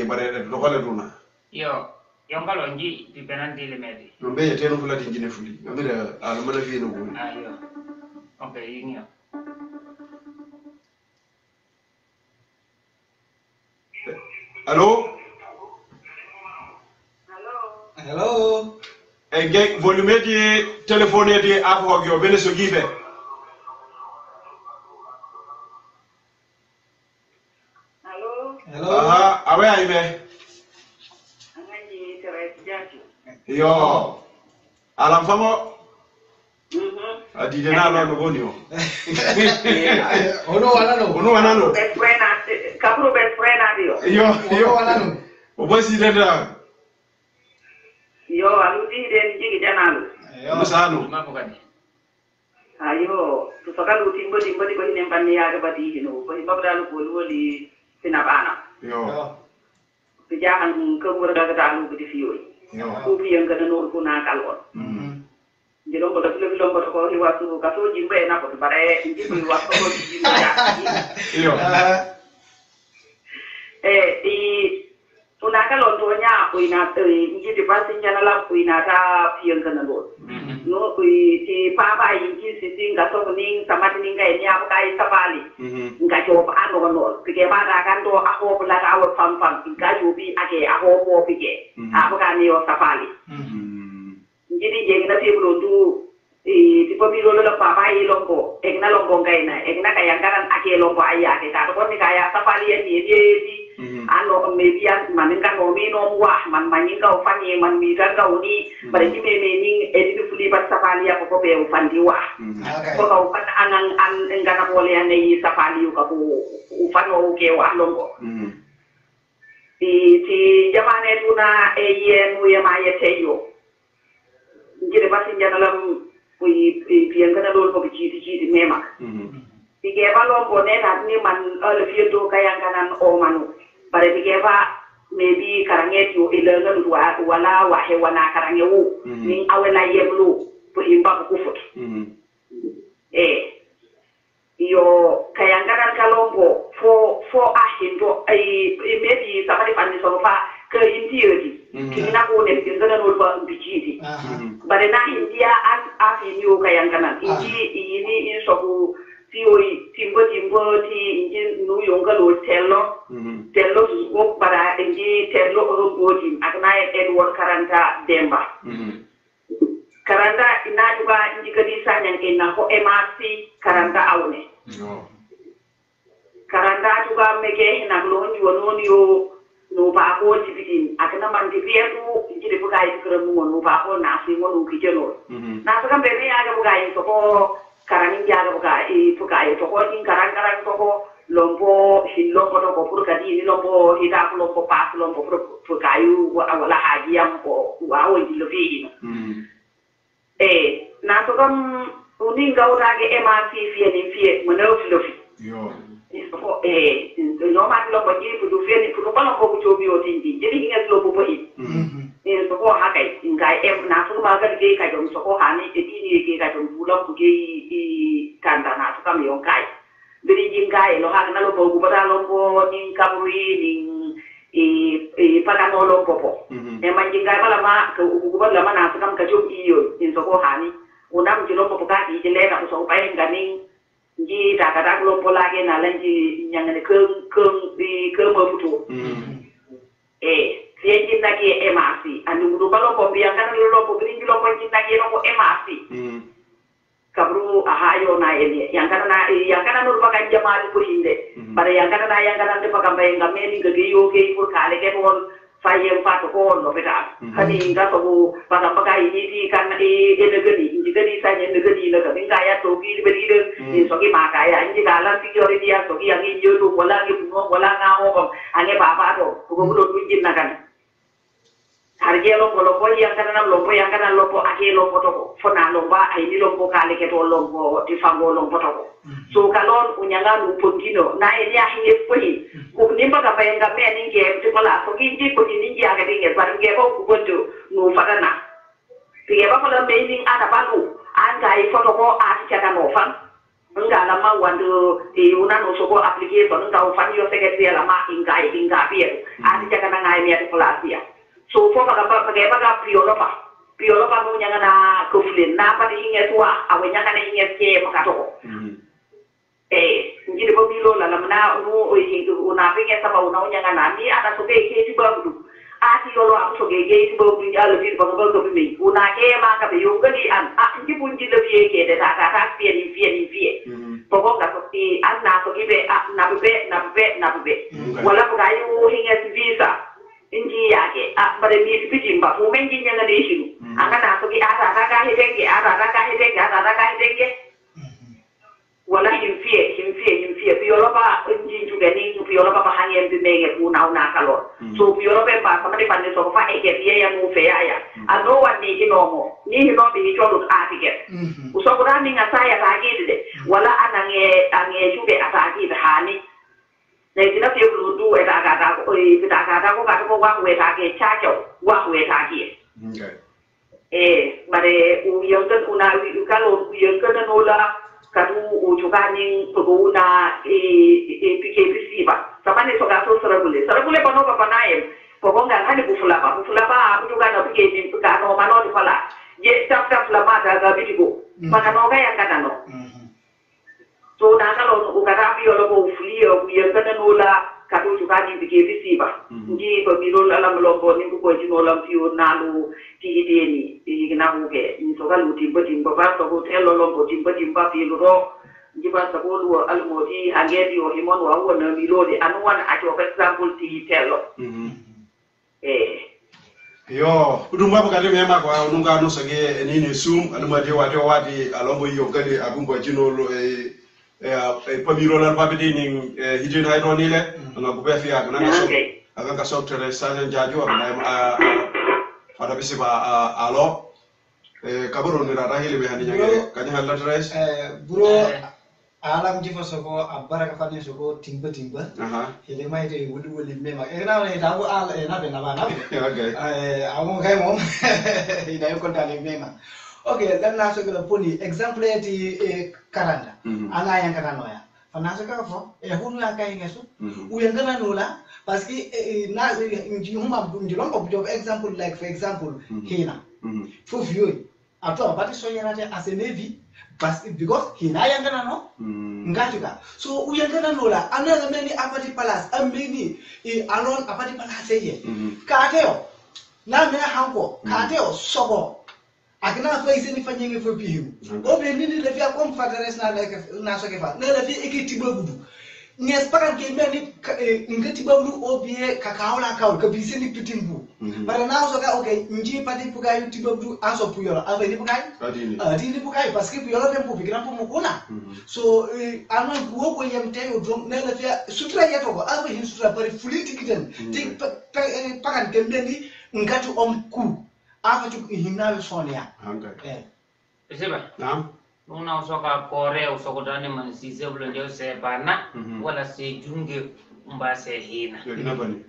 bare do gole duna yo yongalo nji di benandi le medi no mbeye teno fulati njine fuli amire ala mala fi no gubi ayo okay yinyo Allô? Hello. Geng volume di telephone di afo yo bene so gibe. Hello. Aha, awe aibe. Angaji Teresa Jaju. Yo. Alam famo. Adi dena lo ngoni o. Ono wanano. Best friend kapro best friend adio. Yo wanano. Obosi denda. Yo aluti den jigi janalu. Musano. mapokani Ayo, tusakalu timbo di ko hinempani yaga bati hino. Ko hibabdalu bolwoli sinabana. Yo. Pijahan kebur daga dalu budi fioi. Yo. Kupi yang kana nur kuna kalon. Jelong ko dafile bilong ko liwatu kaso jimbe na ko bare jimbe liwatu ko jimbe ya. Yo. Di tunaka lontonya uina inji pasi nyana la uina ta piang kana lo. No ti papa inji sitinga so ning samati ninga nya kai sabali. Nga jo pa ano no pike ba da kan to ako bla ta wa pam nga jo bi ake ako po pike. Ako kan yo safali. Jadi jengna ti bulundu ti pamilo la papa i lombo egna lombo ngaina egna kaya karan ake lombo aya ke ta ko ni kaya safali ni di ano median maninga no mi no wa man maninga ufanye man mi danga uni bare ti me ni edi fuli ba safali ya ko be ufandi wa ko ka ufan anan an ngana mole ya nei safali ko ufano ke wa lombo ti jamane tuna yen wi ma yeteyo jere basi janalam wi piangana dol ko ci mema tige balombo ne na ni man ala fieto kayanganan o manu bare tige ba maybe karanget yo ilenga wala wa he wana karangewu ni awela yemlu po imba ko fut yo kayanganan kalombo fo ahindo maybe somebody fani so fa ke intiodi kina ko ne ngana no ba bijiti bare na india at yo kayanganan inji ini so tioi timbo ti inji no yonga lo tello go para inji tello ro godi akna Edward Karanta Demba Karanta ina juga inji kadi sanyan ina ko MRC Karanta awne Karanta juga mege ina lo noni yo no ba ko tibidin akna man tibiatu inji de bugai kram mo no ba ko na fi mo no kijelo na so kan be ya ga bugai to ko karangin jaga bukai to ko tin karang to ko lombo hilombo to ko pur kadi ni lombo hita lombo pas lombo bukai wala haji am ko wa o dilo fi na to kam uninga urage MRC fi mono filofi yo ko no ma lombo ji pu fi ni pu ko lombo ko jobi o tin ji jadi ngas lombo po hi so ko hakai ngai na so ma ga ge ka jom so ko hani e ni ge ka jom bulam bu ge kanda na so kam yon kai beri jingai lo ha na lo bo bada lo bo ning kaburi ning pada no lo popo man jingai bala ma ku bala ma na so kam ka jom iyo in so ko hani unam ji lo popo ka di le na so pa ngani ji ta ka da lo pola ge na lan ji nyang ne ke mo futu Sejin lagi MRC, anu dulu kalau pembiarkan dulu pemberi dulu pemberi lagi nopo MRC. Kabru ahayo na ini, yang karena merupakan jamaah purinde. Pada yang karena tepakan bayang kami ni kegiyo ke pur kali ke pun saya empat pun nopo dah. Kali hingga kamu pada pakai ini kan negeri, jika di sana negeri lega, hingga ya topi diberi ini soki makaya, ini dalam security dia soki yang ini tu bola ngamo, ane bapa tu, kubu tunjin nakan. harje lombo yang kana lombo ake lombo to fona lomba ai ni lombo kale ke to lombo di fango lombo to so kalon unyanga lu pongino na elia hinge poi ku nimba ka bayenga me ninge tikola ko kinji ko ningi aga dinge barnge ko kubondo no fadana pige ba ko me ning ada balu anga I foto ko ati chaka no fan nga la ma wando e una no so ko application nga fan yo secretary la ma inga pie ati chaka na ngai mi tikola sia so fo pakai piolo pa no nyanga na kuflin na pa hinge tua awe nyanga na hinge ke pakato ngiri bo bilo la na no o hindu una pinge sama una nyanga na ni ada so ke ti babu ati yolo am so ke ti babu ni ala ti babu ko mi una ke ma ka be yongani an ngi bunji le vie ke de ta fie poko ka ko ti an na so ke be na be wala ko ga yu hinge visa inji yake bare mi pijimba mumenji nyanga deshiru anga na so ki ata ka hedenge wala himfie bioloba inji jugani bioloba bahani mbi mege una kalor so bioloba ba sama de pande so fa ege biya ya mu fe ya ano wani inomo ni no bi chodo atige uso kurani ngasaya ta gide wala ange juge ata gide hani Jadi kita perlu dua kita kata ko wa weta ke chacho wa weta ke. Bare uyang kan una kalau uyang kan nola kadu ujukani peguna PKPC ba. Sama ni soga so sarabule pano pa naem. Pokonga ngani bufula ba ujukan na PKPC ka no mano di pala. Je tap lama daga bidigo. Maka no ga yang kana no. So na kalau ukarapi olo ko ufulio kuyangana nola kadu jukani bige bisiba ngi ko biro la mlombo ni ko jino lam fiu nalu ti ideni igna uke ni to galu timba ba to ko telo lombo timba fi ro ngi ba sa bolu almodi agedi o himon wa wona milodi anwan ato for example ti telo yo udumba bakati mema kwa ununga no sage nini sum aluma de wadi alombo yo kali abumbo jino lo pamiro la babidi ning hijin haydo ni le nga bu befi ak na so aga ka soktere sanen jajo na fada bisiba alo kaburo ni rara hili be hani nyage kanya halla tres buro alam jifa soko abaraka fani soko timba hili mai de wudu mema na ne dawo ala na be na ba na okay awu kai mom ida yo konta le mema. Okay, dan na so gala poni example ti karanda anga yang kana noya fana so ka fo hunu ya kai ngesu uyangana nola parce que na nji huma ndilon ko job example like for example hina fo view ato abati so yanate as a navy because hina yangana no ngatuka so uyangana nola another many apati palace ameni alon apati palace ye kateo na me hanko kateo sobo akina fa isini fanyenge fo bihu obe nini le fia kom fadares na so ke fa ne le fi ekiti babudu nges pakan ke meni ngati babudu obe kakaola kaul ka bisini pitimbu bara na so ka okay nji pati puga yuti babudu aso puyolo ava ni pugai adini pugai parce que puyolo tempo bigina po mukuna so ana wo ko yemte yo drum ne le fia sutra yeto ko ava hin sutra bari fuliti kiden tik pakan ke meni ngati ku apa tu hinawe sonia Siapa? Naam. Una usoka kore usoko dani mansise bulonjo se bana wala se junge mbase hina. Bani.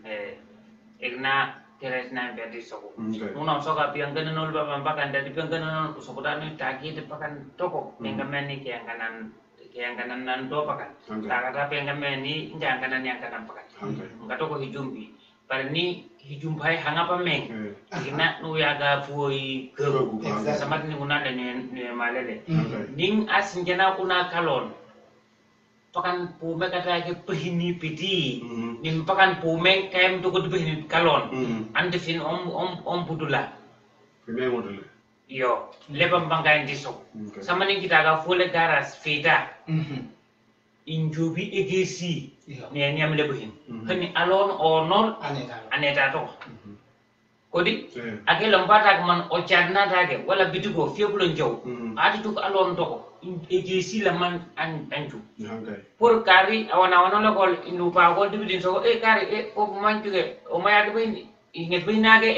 Egna teres na bedi soko. Una usoka piangana nol baba mpaka ndadi piangana nol usoko dani taki de pakan toko mengameni kianganan nan do pakan. Takata pengameni njanganan yang kanan pakan. Ngatoko hijumbi. Parni hijumbai hangapa meng ina nu yaga fuoi geru samat ni unanda ni malele ning asinjana kuna kalon pakan pume kata ke pehini pidi ning pakan pume kaem to ko pehini kalon ande fin om budula peme module yo lebam bangay diso samani kita ga fule garas fita injubi egesi ni am lebuhin kani alon onor aneta to kodi ake lombata man o chadna dage wala bitugo fiebulo njaw ati to alon to egesi la man anju pour kari awana la gol inu pa gol dibidin so kari o manjuge o mayade be inget binage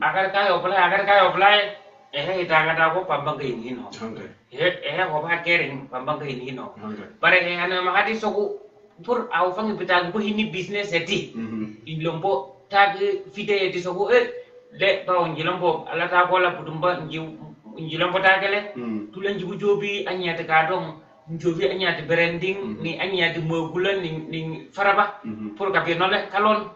agar kayo apply itaga ko pambangga ini no ko ba kering pambangga ini no bare ana mahati soku pur au fangi bitag bu hini business eti ilombo tag fite eti soku le ba ngilombo ala ta ko la putumba ngilombo tagele tulen jibu jobi anyata ka dong jobi anyata branding ni anyata mogulan ni faraba pour ka penole kalon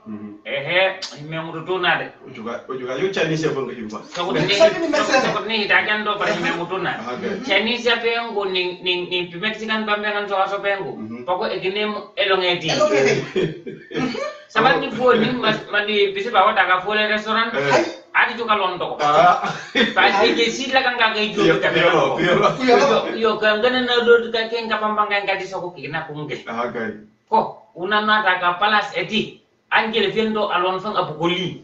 me ngudo nade juga yo Chinese bongo yimba so ni dagan do pare me ngudo na Chinese ya pengo ni Mexican bambengan so aso pengo poko eginem elongeti sama ni fo ni mandi bisi bawa daga fo le restaurant adi juga londo pasti ke sila kan ka jo ka yo kan na do ka ken ka pambangan ka di soko kina kunge ko una na daga palas eti angel viendo alon fang abukoli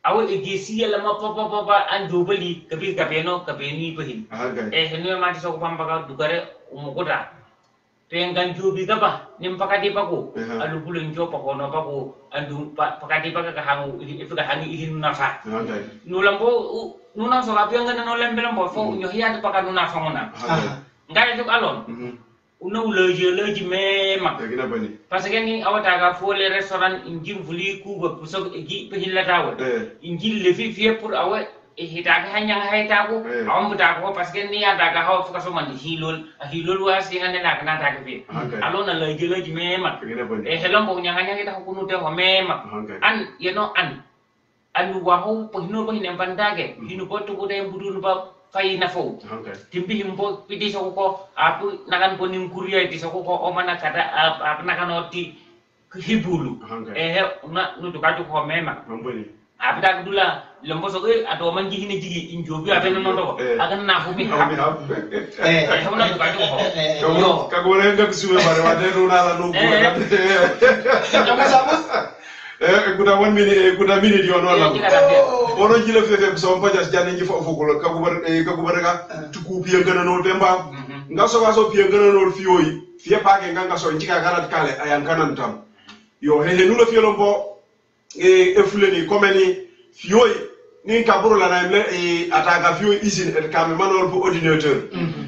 awo egesi la ma papa anjo bali kabi kapeno kapeni pahin henu ma ti soko pambaga dugare umugoda pengan jobi gaba nim pakati pako alu bulen jo pako no pako andu pakati paka ka hangu ifika hangi ihin nafa nulambo nuna so kapyo ngana no lembelambo fo nyo hiya paka nuna famona ngai juk alon una leji memak parce que ni awata ga fo le restaurant injim vuli kuba puso gi pehin la tawo injil le fi pour awe hita ka hanya haita ko awam buta ko parce que ni ada ga haw fuka so man hilol wa singa ne na kana ta ke fi alona leji memak helom bo nyanga nyanga ta ko nu te ho memak an an wa ho pohino pohine bandage hinu botu ko de budun ba fay na fo timbi himbo pidi soko apu nakan ponim kuria di soko ko omana kata apa nakan oti hibulu na nu to kaju ko mema apa dak dula lombo soko ato man jihine jigi injobi apa no ndo akan na fu mi ha na to kaju ko ka gore ngak suwe bare wa de no na la no ko guda 1 minute guda minute yo no la ono jila fefe so pajas janne ji fo ko ka gubar ka tuku piye ngana no temba ngaso so piye ngana no fiyoyi fiye paake nganga so njika garat kale ayan kanan tam yo he nulo fiye lombo fuleni komeni fiyoyi ni kaburu la na mle ataga fiyoyi usine et kame manol bu ordinateur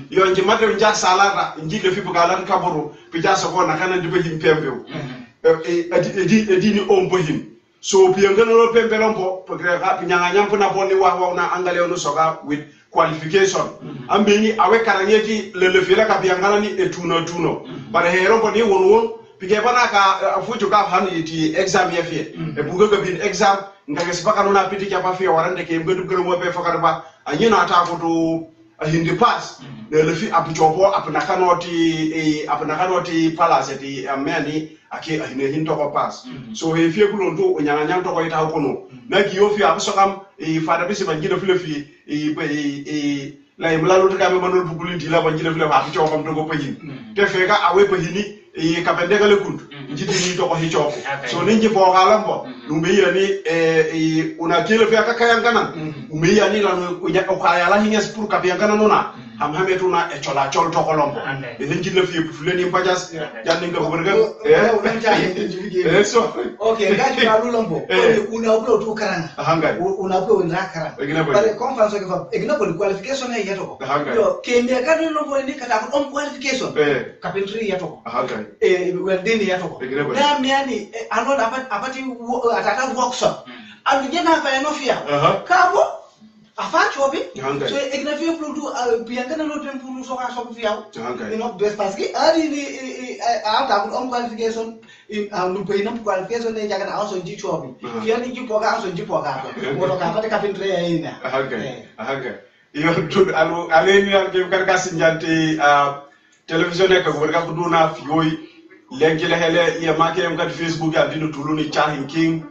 yo nji matel nja salata nji le fi bu galan kaburu pija so ko na kanan dibe him pembew edini ombohim so piengana no pembelombo pokre ka pinyanga nyampo na boni wa na angale ono soga with qualification ambeni awe karangeti le fila ka piangana ni etuno bare herombo ni won pige bana ka fuju ka hani ti exam ya fie e buga ka bin exam ngake sipaka no na piti ka pa fie warande ke mbedu gero mo be fokar ba anyina ata ko to hindi pass le fi apuchopo apnakanoti palace ti ameni ake ahine hinto ko pass so he fie kulo ndo nyanga nyang to ko ita kono na ki yo fi absokam fada bisi banjina file fi la imlalo to kame manol bugulin ti la banjina file apuchopo to ko pajin te feka awe pajini kapende kale kuntu njiti ni to ko hichopo so ninji po galambo lumbe yani una kile fi akakaya ngana umbe yani la ko kaya la hinges pour kapiyangana nona hamhame tuna echola chol to kolombo hinji le fi fuleni pajas janne nga ko bergan so okay gaji na lulombo una uplo to karanga una uplo na karanga bare conference ke fa example qualification e yato yo kende ka no bo ni kata ko qualification carpentry yato welding yato na miani anod apati ataka workshop and jena fa no fia kabo afacho bi so ignafia pluto piangana no tempo so ka so fiao no best parce que ari ni ata ko qualification no payna qualification ne jaga na so ji chobi fiani ji poga so ji poga ko ka fa ka fintre ina yo to aleni al ke kar ka sinjante television e ka ko ka duna fiyoy lenki la hele ya make yam kat Facebook ya dinu tuluni chahin king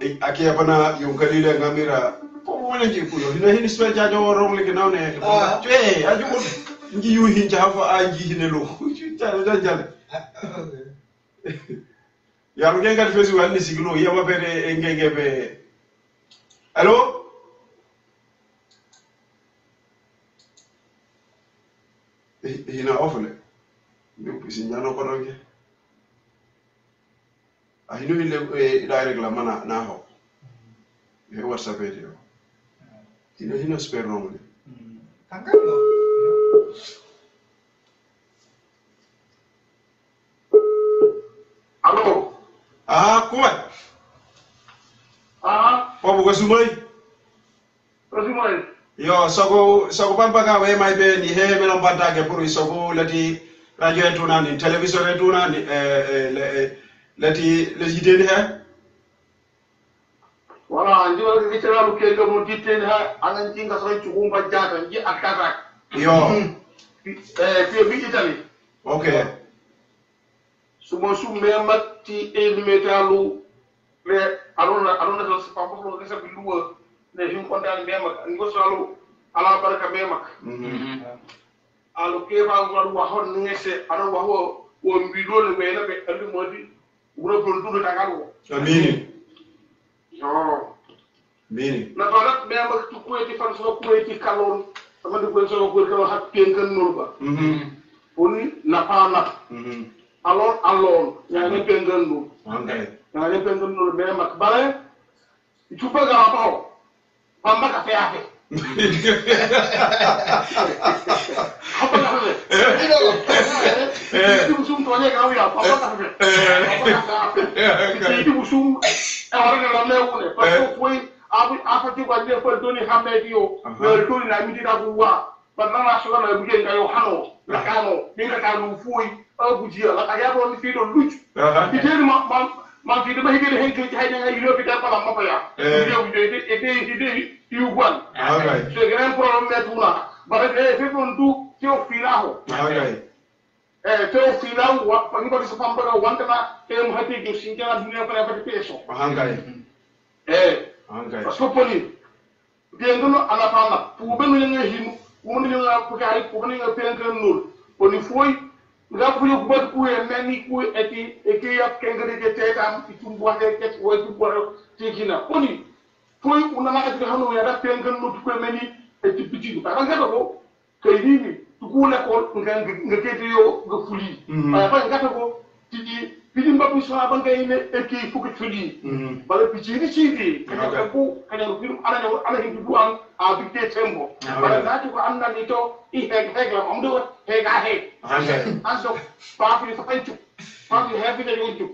ake bana yung kalile ngamira ko wona ji kuyo hina spe jajo rong le gnaw ne aju ko ngi yu hin ja fa aji hinelo jale jale ya mo ngal Facebook al ni siglo ya ma bere ngengebe allo hina ofle yo signalo ko ronge ahinu ile direct la mana na ho e WhatsApp e dio tino spero no mo Tanggallo. Allo. Kuat. Apa buka sumai? Sumai. Yo, soko pampaka we mai be ni he me lombanta ke puru soko lati radio etuna ni television etuna ni lati deni he. Wala ndio kitera lu ke mo diteni ha anan tinga so chukumba jata nji akata. Yo. Fi bi Italy. Okay. Sumo mati elimetalu le arona so pampo ko kesa biluwa ne him kondan mema ngo salu ala baraka mema. Alo ke ba ngol wa hon ngese aro wa ho o mbido le wena be andi modi wuro produdu tagalo. Amini. Yo. Mini. Na torat mema tu ko ti fan so ko ti kalon sama de ko so ko kalon hak penkan nulba. Oni na pa na. Alon yang pengen dulu. Yang pengen dulu memang kembali. Coba gak apa-apa. Pamba kafe apa? Apa kafe? Itu musim tuanya kau ya. Pamba kafe. Itu musim orang yang lama ni. Pasal kau apa tu kau dia perduni hamilio. Perduni nak mesti dah buat. Pernah masuk dalam bagian kayu hano, lakano, ni kata lufui, bujia, lakaya pun mesti dulu lucu. Jadi mak kita bahi kita hengkau cahaya dengan hilo kita apa lama apa ya? Dia itu tiupan. Sekarang problem itu lah. Bagai itu untuk tiup filau. Tiup filau, pagi pagi sepampai orang kena hati itu sinjana dunia pada pada peso. Pasopoli. Dia itu anak-anak, puben yang himu. Kuni nga pukai kuni nga pengen nul kuni foi nga puyo kubat kuye nani kuye eti ya kengere ke tetam itumbo ake ket wo itumbo tekina kuni foi unana ati hanu ya da pengen nul kuye nani eti piti ta nga ko kay ni tukule ko nga kete yo nga fuli ay fa nga ko tiji pidi mbabu sa ba ngay ne eki fuku fuli bala piti ni chidi kanya ko kanya film ana hindu duan a bigte tembo bala nati ko anna ni to I heg la amdo heg a heg anso pa fi fa panchu pa fi hefi de yonchu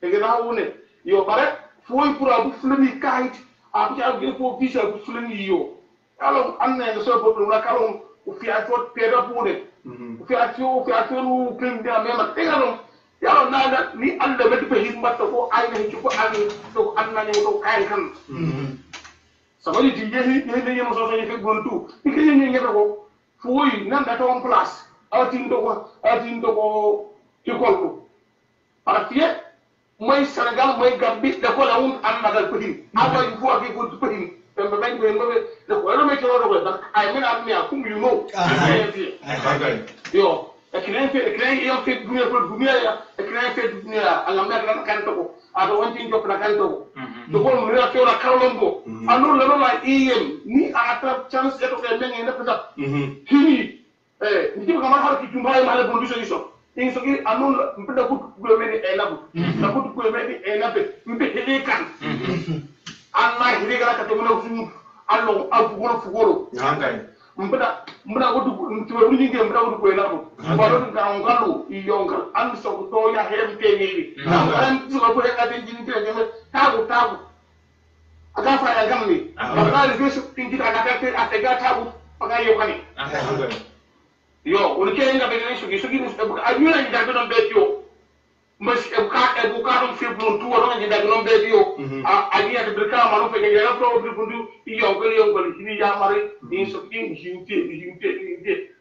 e na wone yo bare foi pura bu flemi kait a bi a ge fo visa bu flemi yo alo anna ne so bo na kalon u fi a tot peda bude u fi a no kin da mema tegalo yalo nada ni anda medu pe himmat ko ay ne ci ko ani to anna ne to kay kan sabali di yehi ne yemo so so fe gontu ikene ne ngebe ko fuyi nan da to en place atin to ko école ko partie moy Sénégal moy Gambie da ko la won anna dal petit aba yu fo ak ko petit tembe ben ko mbe da ko ro me ci ro ko da ay men am ya kum you know yo ekran yo fe dunia ko dunia ya ekran fe dunia ala mer lan kan to ko ado wanti jop la kan to ko to ko mo ya la kalombo anu la la ni ata chance to ke men ne peta hini ni ko ma har ki tumba ma le bondu so so ki anu mpeda ko ko men e la ko na ko ko men e la be mbe hele kan anna hele ga ka to mo no allo abu fugoro mbada ko dug to ni ngi mbada ko na ko ba do ka ngalu I yongal an so to ya hem te ni an so ko ka de jini te ne tabu aga fa ya gamni ba ri be su tingi ka ka te atega tabu aga yo kani yo o ke nga be ni su gi mus a yuna ni da do be yo mas e ka don fe blon tu wona ni da do be yo a ni ade be ka ma no fe ga ya pro bi bundu I yongal ni ya mari ni so ki himte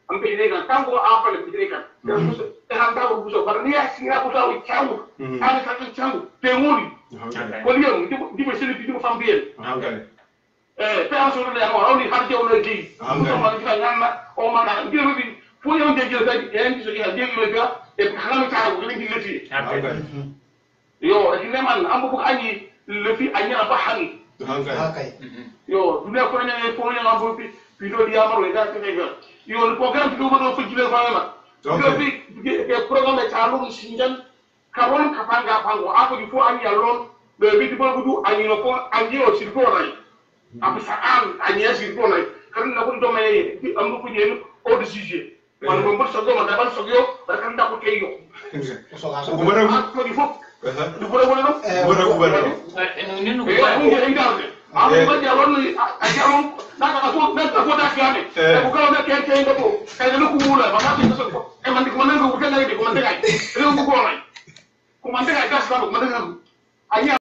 am be ne ga tango a fa le bi ga te han da bu so bar ni ya singa bu taw chamu ana ka chamu te nguri ko liyo di be sele bi ko fam biel pe an so le ya mo ni har je o le di ko ma ni ga nyanna o ma na ndi be bi fo yo de je ga en so ya de le ga e ka na ta ko ni leti yo e ne man am bu ani le fi anya ba hani yo dunia ko ne ko ne ma bo fi do dia maro da ke ga yo le programme ko do ko jile fa ma yo fi ke programme ta lu sinjan karon ka panga pango apo di fo an ya lon be biti ba budu anyino ko anjio sirko ray apsa an anya sirko ray kan na ko do may am ko ñen au de sujet man mo mbo so do ma dabal so yo ba kan da ko keyo ko mara ko di fop du ko wala no nenu ko aku kan jalan ni, jalan nak aku dah kian ni. Aku kalau nak kian kian itu, kalau lu kumula, maka kita sebut, mandi kumandang aku bukan lagi, kumandang ay, lu bukan lagi, kumandang ay kas kalau kumandang aku, ayah